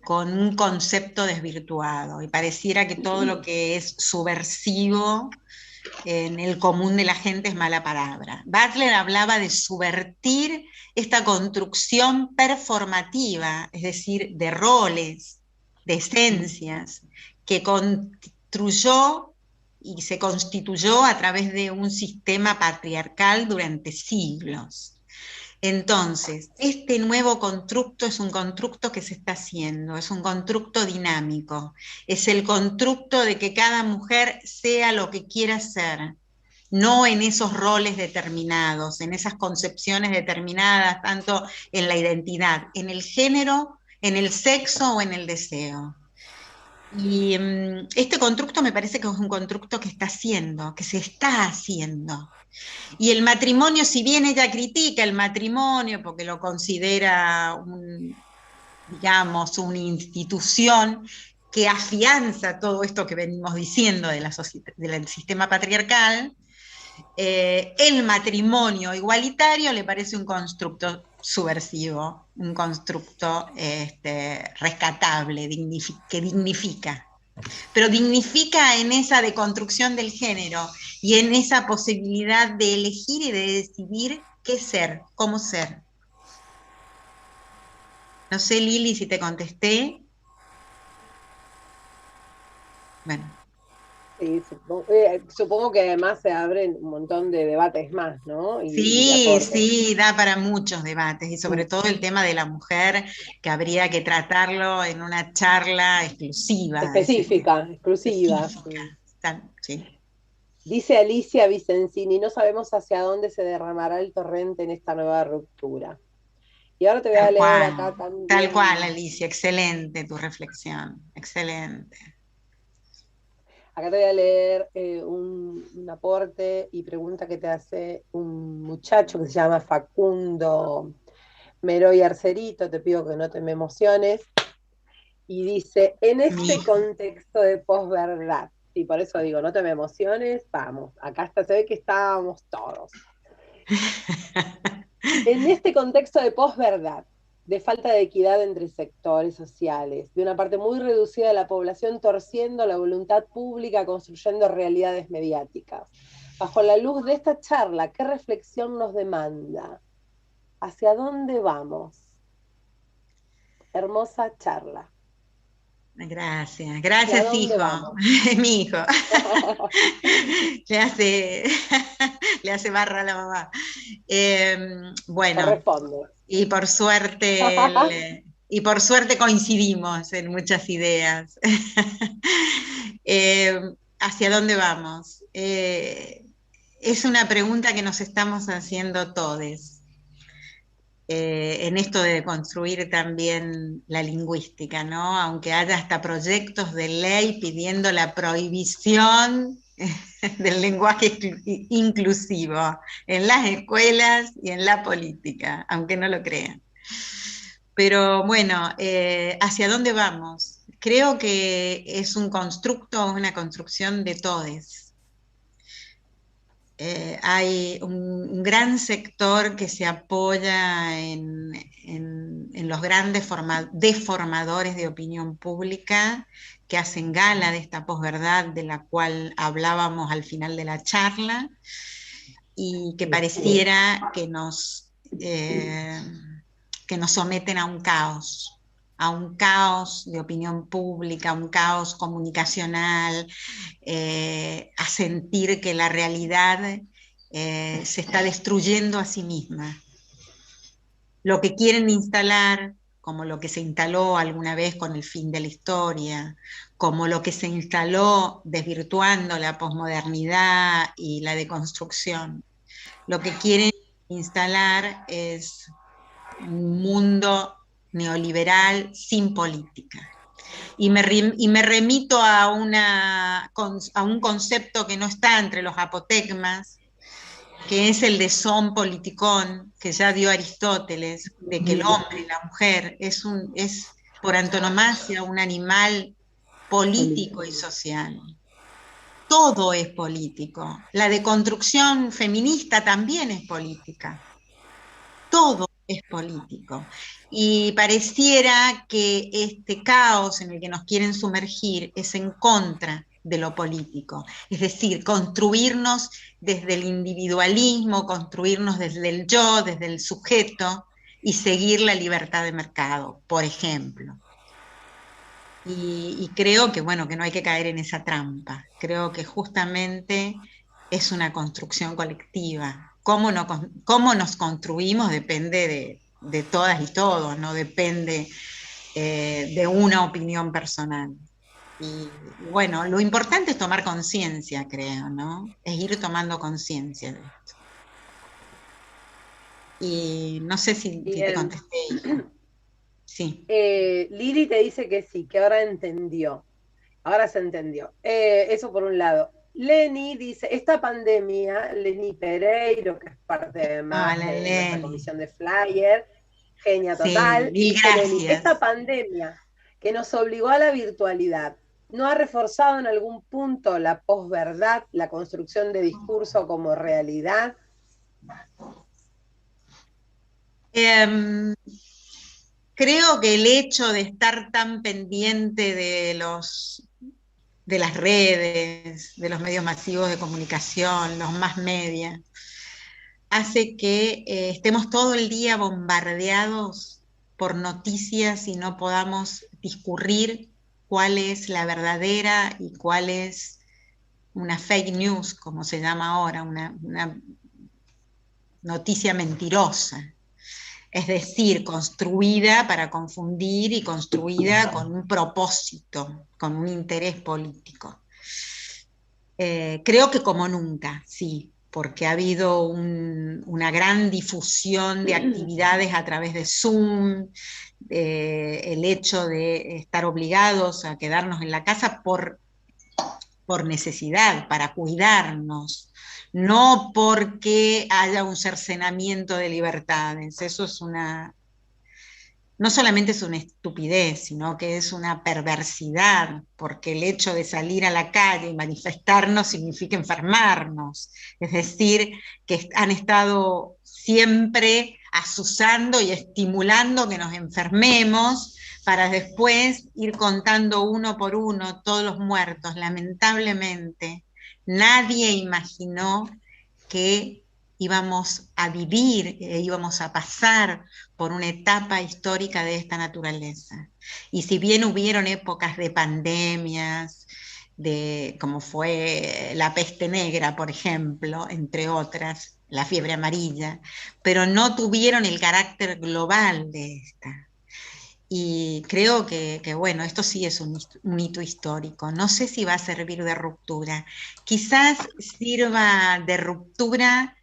con un concepto desvirtuado, y pareciera que todo lo que es subversivo en el común de la gente es mala palabra. Butler hablaba de subvertir esta construcción performativa, es decir, de roles, de esencias, que construyó y se constituyó a través de un sistema patriarcal durante siglos. Entonces, este nuevo constructo es un constructo que se está haciendo, es un constructo dinámico, es el constructo de que cada mujer sea lo que quiera ser, no en esos roles determinados, en esas concepciones determinadas, tanto en la identidad, en el género, en el sexo o en el deseo. Y este constructo me parece que es un constructo que está haciendo, que se está haciendo. Y el matrimonio, si bien ella critica el matrimonio porque lo considera digamos, una institución que afianza todo esto que venimos diciendo del sistema patriarcal, el matrimonio igualitario le parece un constructo subversivo, un constructo rescatable, que dignifica. Pero dignifica en esa deconstrucción del género y en esa posibilidad de elegir y de decidir qué ser, cómo ser. No sé, Lili, si te contesté. Bueno. Sí, supongo que además se abren un montón de debates más, ¿no? Sí, da para muchos debates, y sobre todo el tema de la mujer, que habría que tratarlo en una charla exclusiva. Específica. Sí. Dice Alicia Vicencini, no sabemos hacia dónde se derramará el torrente en esta nueva ruptura. Y ahora te voy a leer acá también. Tal cual, Alicia, excelente tu reflexión, excelente. Acá te voy a leer un aporte y pregunta que te hace un muchacho que se llama Facundo Meroy Arcerito, te pido que no te me emociones, y dice, en este contexto de posverdad, y por eso digo, no te me emociones, vamos, acá está, se ve que estábamos todos. En este contexto de posverdad, de falta de equidad entre sectores sociales, de una parte muy reducida de la población torciendo la voluntad pública, construyendo realidades mediáticas. Bajo la luz de esta charla, ¿qué reflexión nos demanda? ¿Hacia dónde vamos? Hermosa charla. Gracias, hijo. Es mi hijo. le hace barra a la mamá. Bueno. Corresponde. Y por suerte coincidimos en muchas ideas. ¿Hacia dónde vamos? Es una pregunta que nos estamos haciendo todos. En esto de construir también la lingüística, ¿no? Aunque haya hasta proyectos de ley pidiendo la prohibición del lenguaje inclusivo en las escuelas y en la política, aunque no lo crean. Pero bueno, ¿hacia dónde vamos? Creo que es un constructo, una construcción de todes. Hay un gran sector que se apoya en los grandes deformadores de opinión pública que hacen gala de esta posverdad de la cual hablábamos al final de la charla, y que pareciera que nos someten a un caos de opinión pública, a un caos comunicacional, a sentir que la realidad se está destruyendo a sí misma. Lo que quieren instalar, como lo que se instaló alguna vez con el fin de la historia, como lo que se instaló desvirtuando la posmodernidad y la deconstrucción, lo que quieren instalar es un mundo neoliberal sin política. Y me remito a un concepto que no está entre los apotegmas, que es el de son politikon, que ya dio Aristóteles, de que el hombre y la mujer es por antonomasia un animal político y social. Todo es político. La deconstrucción feminista también es política. Todo es político. Y pareciera que este caos en el que nos quieren sumergir es en contra de lo político. Es decir, construirnos desde el individualismo, construirnos desde el yo, desde el sujeto, y seguir la libertad de mercado, por ejemplo. Y creo que, bueno, que no hay que caer en esa trampa. Creo que justamente es una construcción colectiva. Cómo nos construimos depende de todas y todos, no depende de una opinión personal. Y bueno, lo importante es tomar conciencia, creo, ¿no? Es ir tomando conciencia de esto. Y no sé si te contesté, hija. Sí. Lili te dice que sí, que ahora entendió. Ahora se entendió. Eso por un lado. Leni dice, esta pandemia, Leni Pereiro, que es parte de la comisión de Flyer, genia total, sí, dice, Leni, esta pandemia que nos obligó a la virtualidad, ¿no ha reforzado en algún punto la posverdad, la construcción de discurso como realidad? Creo que el hecho de estar tan pendiente de las redes, de los medios masivos de comunicación, los más media, hace que estemos todo el día bombardeados por noticias y no podamos discurrir cuál es la verdadera y cuál es una fake news, como se llama ahora, una noticia mentirosa. Es decir, construida para confundir y construida con un propósito, con un interés político. Creo que como nunca, sí, porque ha habido una gran difusión de actividades a través de Zoom, el hecho de estar obligados a quedarnos en la casa por necesidad, para cuidarnos, no porque haya un cercenamiento de libertades. Eso es no solamente es una estupidez, sino que es una perversidad, porque el hecho de salir a la calle y manifestarnos significa enfermarnos. Es decir, que han estado siempre azuzando y estimulando que nos enfermemos para después ir contando uno por uno todos los muertos. Lamentablemente, nadie imaginó que íbamos a vivir, íbamos a pasar por una etapa histórica de esta naturaleza. Y si bien hubieron épocas de pandemias, como fue la peste negra, por ejemplo, entre otras, la fiebre amarilla, pero no tuvieron el carácter global de esta. Y creo que bueno, esto sí es un hito histórico. No sé si va a servir de ruptura. Quizás sirva de ruptura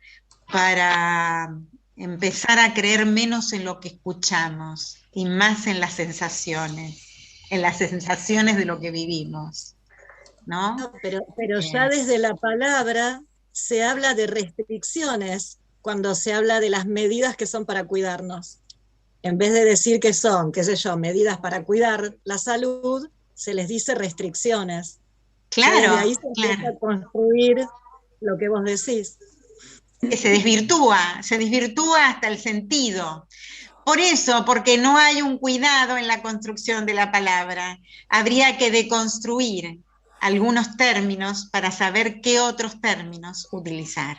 para empezar a creer menos en lo que escuchamos y más en las sensaciones de lo que vivimos, ¿no? No, pero ya desde la palabra se habla de restricciones cuando se habla de las medidas que son para cuidarnos. En vez de decir que son, qué sé yo, medidas para cuidar la salud, se les dice restricciones. Claro, y ahí se empieza a construir lo que vos decís. Se desvirtúa hasta el sentido. Por eso, porque no hay un cuidado en la construcción de la palabra, habría que deconstruir algunos términos para saber qué otros términos utilizar.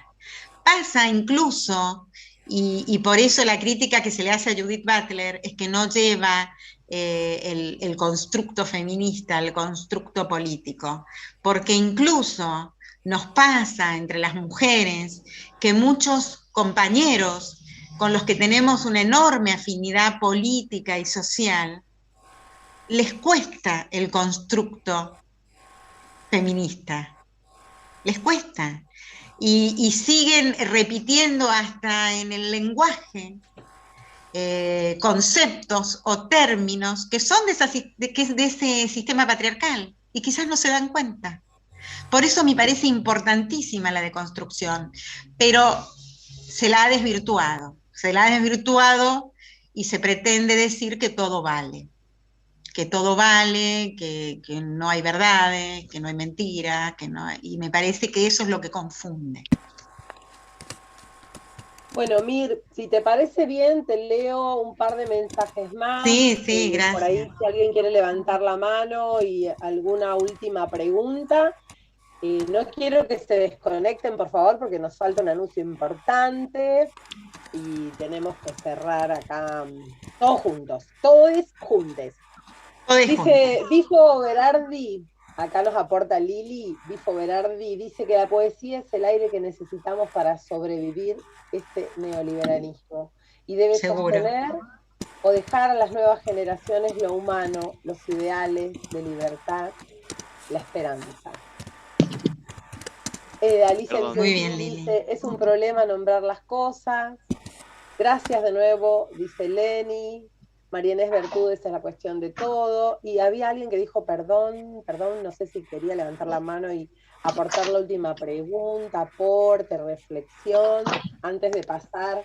pasa incluso, y por eso la crítica que se le hace a Judith Butler es que no lleva el constructo feminista, el constructo político, porque incluso nos pasa entre las mujeres que muchos compañeros con los que tenemos una enorme afinidad política y social, les cuesta el constructo feminista, les cuesta, y siguen repitiendo hasta en el lenguaje conceptos o términos que son de ese sistema patriarcal, y quizás no se dan cuenta. Por eso me parece importantísima la deconstrucción, pero se la ha desvirtuado y se pretende decir que todo vale, que no hay verdades, que no hay mentiras, y me parece que eso es lo que confunde. Bueno, Mir, si te parece bien, te leo un par de mensajes más. Sí, gracias. Por ahí, si alguien quiere levantar la mano y alguna última pregunta. No quiero que se desconecten, por favor, porque nos falta un anuncio importante y tenemos que cerrar acá todos juntos, todos juntos. Dice Bifo Berardi, acá nos aporta Lili, Bifo Berardi dice que la poesía es el aire que necesitamos para sobrevivir este neoliberalismo y debe sostener o dejar a las nuevas generaciones lo humano, los ideales de libertad, la esperanza. Alicia muy bien, dice, es un problema nombrar las cosas. Gracias de nuevo, dice Leni. María Inés Bertúdez es la cuestión de todo. Y había alguien que dijo perdón, no sé si quería levantar la mano y aportar la última pregunta, aporte, reflexión, antes de pasar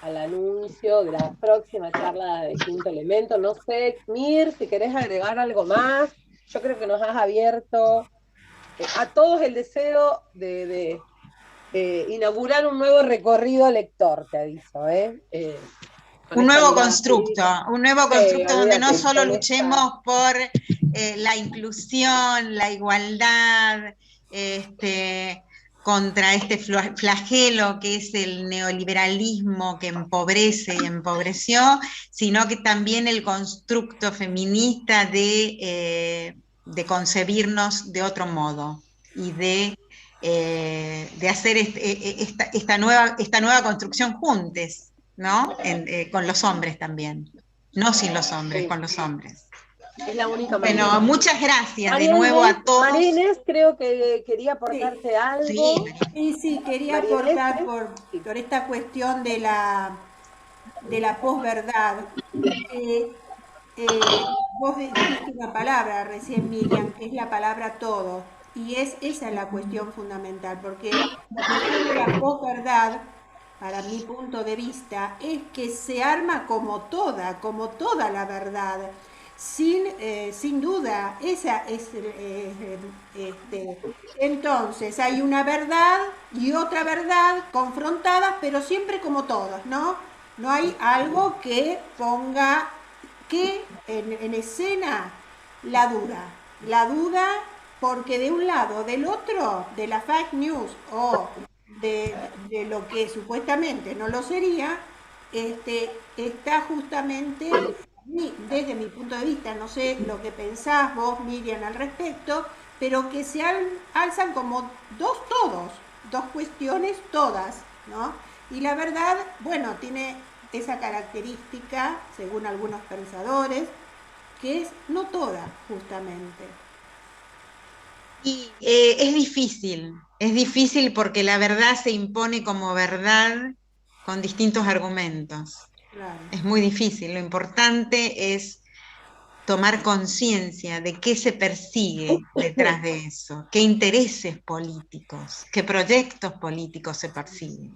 al anuncio de la próxima charla de Quinto Elemento. No sé, Mir, si querés agregar algo más. Yo creo que nos has abierto a todos el deseo de inaugurar un nuevo recorrido lector, te aviso, un nuevo constructo donde no solo luchemos por la inclusión, la igualdad, contra este flagelo que es el neoliberalismo que empobrece y empobreció, sino que también el constructo feminista de concebirnos de otro modo y de hacer esta nueva construcción juntos, ¿no? Con los hombres también, no sin los hombres, con los hombres. Es la única manera. Bueno, muchas gracias de nuevo a todos. María Inés, creo que quería aportarte algo. Sí, quería aportar por esta cuestión de la posverdad. Vos dijiste una palabra recién, Miriam, que es la palabra todo, y esa es la cuestión fundamental, porque la cuestión de la posverdad, para mi punto de vista, es que se arma como toda la verdad, sin duda, esa es entonces hay una verdad y otra verdad confrontadas, pero siempre como todas, ¿no? No hay algo que ponga en escena la duda, porque de un lado, del otro, de la fake news o de lo que supuestamente no lo sería, está justamente, desde mi punto de vista, no sé lo que pensás vos, Miriam, al respecto, pero que se alzan como dos cuestiones todas, ¿no? Y la verdad, bueno, tiene esa característica, según algunos pensadores, que es no toda, justamente. Y es difícil porque la verdad se impone como verdad con distintos argumentos. Claro. Es muy difícil, lo importante es tomar conciencia de qué se persigue detrás de eso, qué intereses políticos, qué proyectos políticos se persiguen.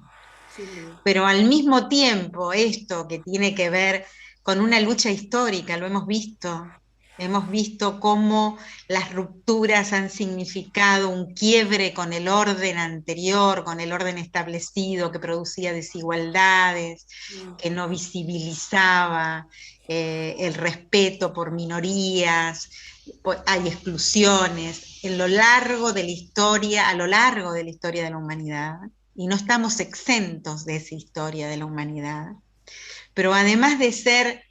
Pero al mismo tiempo, esto que tiene que ver con una lucha histórica, lo hemos visto cómo las rupturas han significado un quiebre con el orden anterior, con el orden establecido que producía desigualdades, que no visibilizaba el respeto por minorías, hay exclusiones a lo largo de la historia de la humanidad. y no estamos exentos de esa historia de la humanidad. Pero además de ser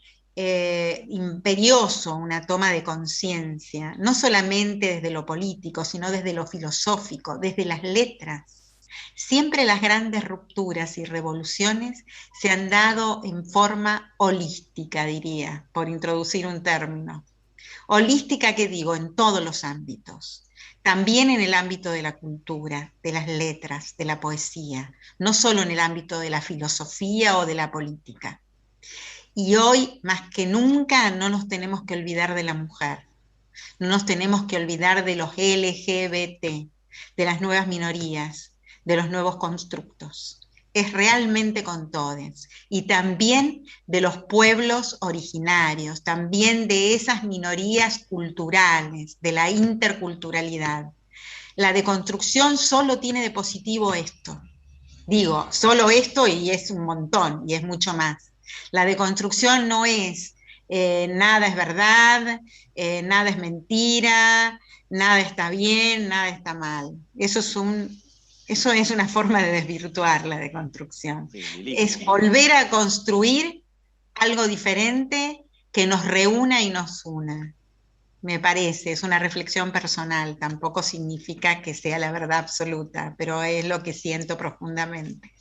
imperioso una toma de conciencia, no solamente desde lo político, sino desde lo filosófico, desde las letras, siempre las grandes rupturas y revoluciones se han dado en forma holística, diría, por introducir un término. Holística, ¿qué digo? En todos los ámbitos. También en el ámbito de la cultura, de las letras, de la poesía, no solo en el ámbito de la filosofía o de la política. Y hoy, más que nunca, no nos tenemos que olvidar de la mujer, no nos tenemos que olvidar de los LGBT, de las nuevas minorías, de los nuevos constructos. Es realmente con todos, y también de los pueblos originarios, también de esas minorías culturales, de la interculturalidad. La deconstrucción solo tiene de positivo esto. Digo, solo esto y es un montón, y es mucho más. La deconstrucción no es nada es verdad, nada es mentira, nada está bien, nada está mal. Eso es una forma de desvirtuar la deconstrucción. Es volver a construir algo diferente que nos reúna y nos una. Me parece, es una reflexión personal, tampoco significa que sea la verdad absoluta, pero es lo que siento profundamente.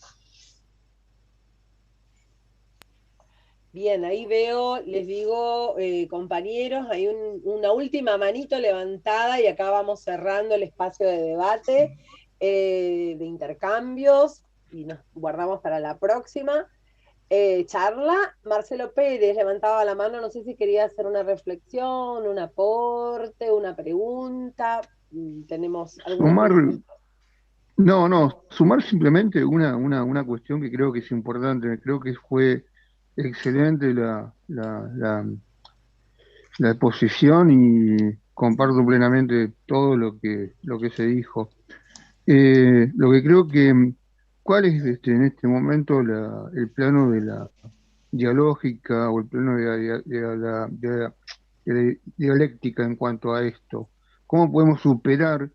Bien, ahí veo, les digo, compañeros, hay una última manito levantada y acá vamos cerrando el espacio de debate, de intercambios, y nos guardamos para la próxima charla. Marcelo Pérez levantaba la mano, no sé si quería hacer una reflexión, un aporte, una pregunta. Tenemos Sumar, sumar simplemente una cuestión que creo que es importante. Creo que fue excelente la exposición y comparto plenamente todo lo que se dijo. Lo que creo que, ¿cuál es en este momento el plano de la dialógica o el plano de la dialéctica en cuanto a esto? ¿Cómo podemos superar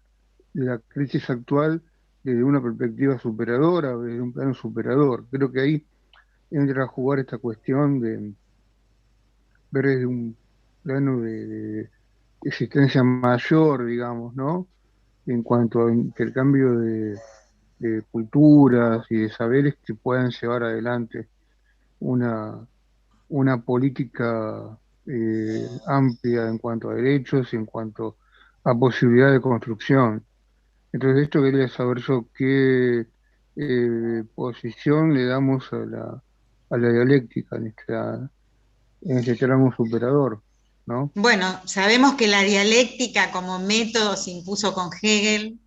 la crisis actual desde una perspectiva superadora, desde un plano superador? Creo que ahí entra a jugar esta cuestión de ver desde un plano de existencia mayor, digamos, ¿no? En cuanto a intercambio de culturas y de saberes que puedan llevar adelante una política amplia en cuanto a derechos y en cuanto a posibilidad de construcción. Entonces, esto quería saber yo qué posición le damos a la dialéctica en este tramo superador, ¿no? Bueno, sabemos que la dialéctica como método se impuso con Hegel.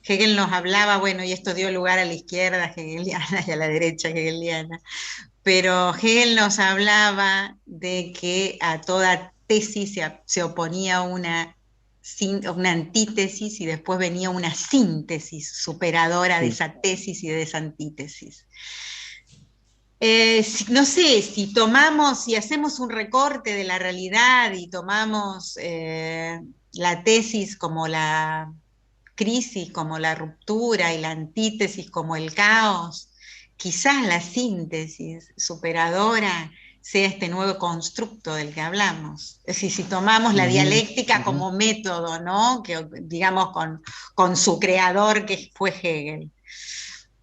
Hegel nos hablaba, bueno, y esto dio lugar a la izquierda hegeliana y a la derecha hegeliana, pero Hegel nos hablaba de que a toda tesis se oponía una antítesis y después venía una síntesis superadora de esa tesis y de esa antítesis. No sé, si hacemos un recorte de la realidad y tomamos la tesis como la crisis, como la ruptura, y la antítesis como el caos, quizás la síntesis superadora sea este nuevo constructo del que hablamos. Es decir, si tomamos la dialéctica como método, ¿no? Que, digamos, con su creador, que fue Hegel.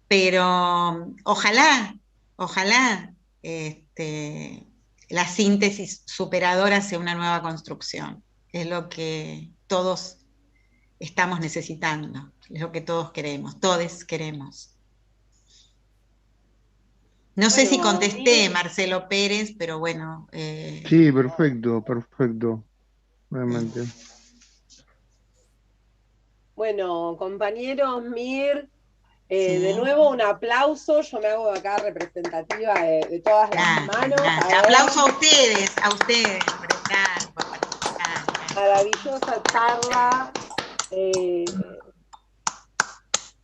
Pero ojalá la síntesis superadora sea una nueva construcción. Es lo que todos estamos necesitando, es lo que todos queremos. No sé si contesté, Marcelo Pérez, pero bueno. Sí, perfecto, realmente. Bueno, compañeros, Mir, de nuevo un aplauso, yo me hago acá representativa de todas las manos. Aplauso a ustedes por estar, por participar. Maravillosa charla.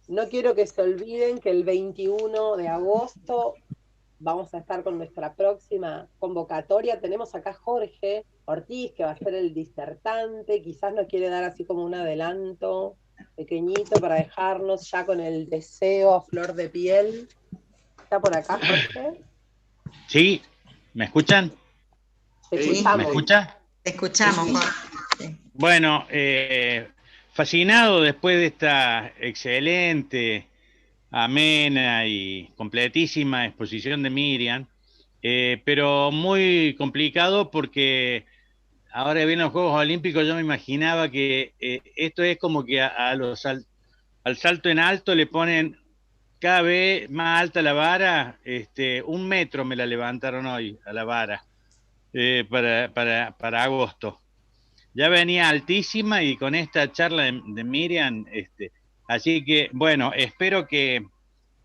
No quiero que se olviden que el 21 de agosto vamos a estar con nuestra próxima convocatoria. Tenemos acá a Jorge Ortiz, que va a ser el disertante, quizás nos quiere dar así como un adelanto pequeñito para dejarnos ya con el deseo a flor de piel. ¿Está por acá, Jorge? Sí, ¿me escuchan? Te escuchamos. ¿Me escucha? Te escuchamos, Jorge. Bueno, fascinado después de esta excelente, amena y completísima exposición de Miriam, pero muy complicado porque ahora vienen los Juegos Olímpicos. Yo me imaginaba que esto es como que al salto en alto le ponen cada vez más alta la vara. 1 metro me la levantaron hoy a la vara para agosto. Ya venía altísima y con esta charla de Miriam, así que bueno, espero que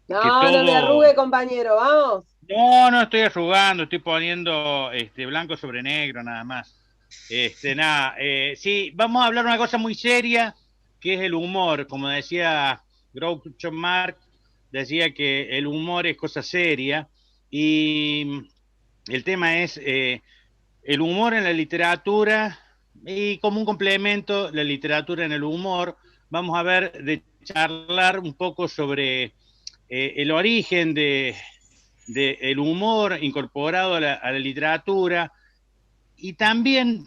No me arrugue, compañero, vamos. No estoy arrugando, estoy poniendo blanco sobre negro nada más. Sí, vamos a hablar de una cosa muy seria, que es el humor. Como decía Groucho Marx, decía que el humor es cosa seria, y el tema es el humor en la literatura, y como un complemento, la literatura en el humor. Vamos a ver, de charlar un poco sobre el origen el humor incorporado a la literatura, y también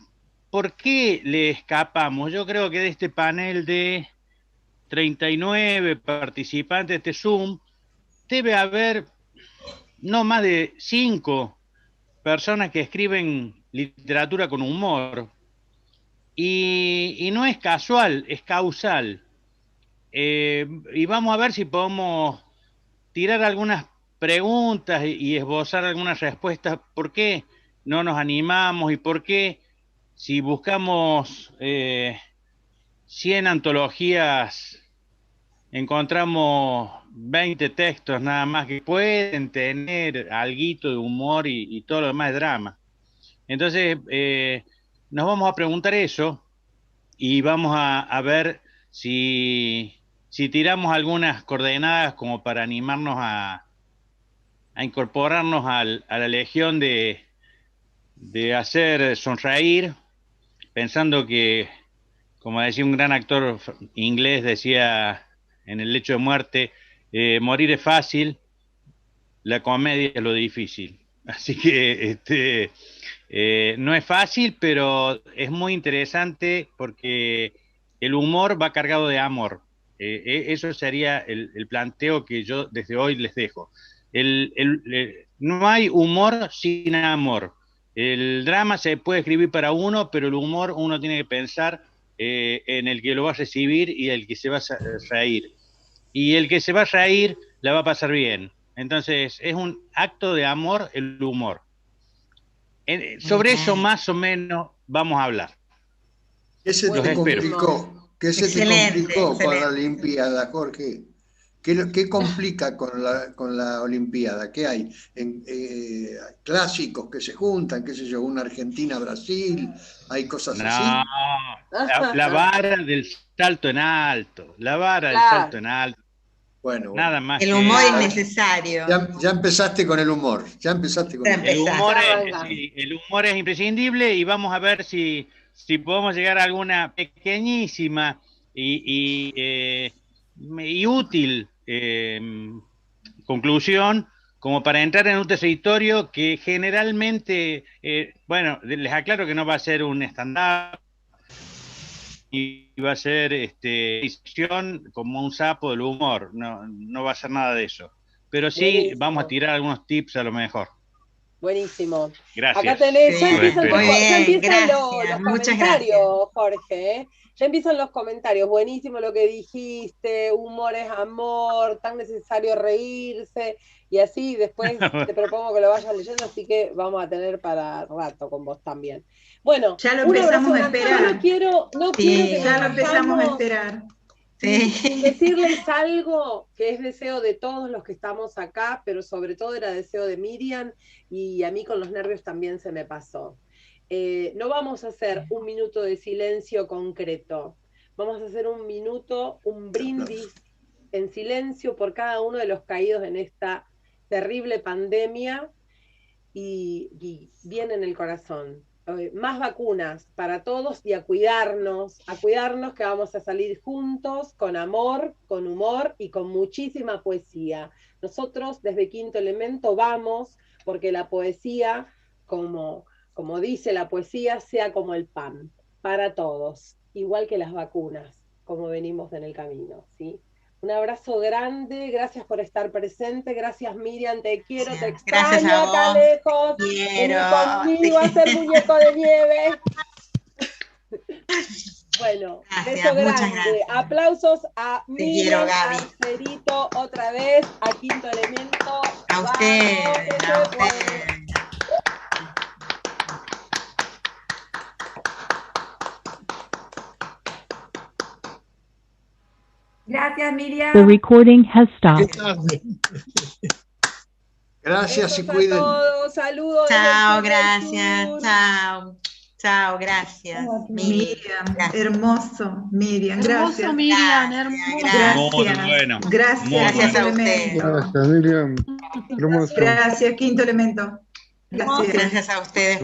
por qué le escapamos. Yo creo que de este panel de 39 participantes de este Zoom, debe haber no más de 5 personas que escriben literatura con humor, y no es casual, es causal. Y vamos a ver si podemos tirar algunas preguntas y esbozar algunas respuestas. ¿Por qué no nos animamos? Y por qué, si buscamos 100 antologías, encontramos 20 textos nada más que pueden tener alguito de humor y todo lo demás es drama? Entonces, nos vamos a preguntar eso, y vamos a ver si tiramos algunas coordenadas como para animarnos a incorporarnos a la legión de hacer sonreír, pensando que, como decía un gran actor inglés, decía en El lecho de muerte, morir es fácil, la comedia es lo difícil. Así que no es fácil, pero es muy interesante porque el humor va cargado de amor. Eso sería el planteo que yo desde hoy les dejo. No hay humor sin amor. El drama se puede escribir para uno, pero el humor uno tiene que pensar en el que lo va a recibir y el que se va a reír. Y el que se va a reír la va a pasar bien. Entonces es un acto de amor el humor. Sobre eso más o menos vamos a hablar. ¿Qué se te complicó? ¿Qué se te complicó con la Olimpiada, Jorge? ¿Qué complica con la Olimpiada? ¿Qué hay? Clásicos que se juntan, qué sé yo, una Argentina-Brasil, hay cosas así. La vara del salto en alto, la vara del salto en alto. Bueno, nada más. El humor es necesario. Ya empezaste con el humor. El humor es imprescindible, y vamos a ver si podemos llegar a alguna pequeñísima y útil conclusión, como para entrar en un territorio que generalmente, bueno, les aclaro que no va a ser un stand-up, y va a ser discusión como un sapo del humor. No va a ser nada de eso, pero sí buenísimo. Vamos a tirar algunos tips a lo mejor. Buenísimo. Gracias. Acá tenés, ya empiezan los comentarios, Jorge. Ya empiezan los comentarios. Buenísimo lo que dijiste, humor es amor, tan necesario reírse, y así después te propongo que lo vayas leyendo, así que vamos a tener para rato con vos también. Bueno, ya lo empezamos a esperar. No quiero que ya lo empezamos a esperar. Sin decirles algo que es deseo de todos los que estamos acá, pero sobre todo era deseo de Miriam, y a mí con los nervios también se me pasó. No vamos a hacer un minuto de silencio concreto, vamos a hacer un minuto, un brindis en silencio por cada uno de los caídos en esta terrible pandemia, y bien en el corazón. más vacunas para todos y a cuidarnos que vamos a salir juntos, con amor, con humor y con muchísima poesía. Nosotros desde Quinto Elemento vamos porque la poesía, como dice la poesía, sea como el pan, para todos, igual que las vacunas, como venimos en el camino, ¿sí? Un abrazo grande, gracias por estar presente, gracias Miriam, te quiero, te extraño acá lejos, vení conmigo a hacer muñeco de nieve. Bueno, beso grande, aplausos a Miriam, a Cerito, otra vez, a Quinto Elemento. A usted. Gracias, Miriam. The recording has stopped. Gracias y cuiden. Saludos. Chao, gracias. Chao. Chao, gracias. Miriam, gracias. Hermoso, Miriam, gracias. Hermoso, Miriam, hermoso. Gracias. Bueno. Gracias a usted. Gracias, Miriam. Hermoso. Gracias, Quinto Elemento. Gracias a ustedes.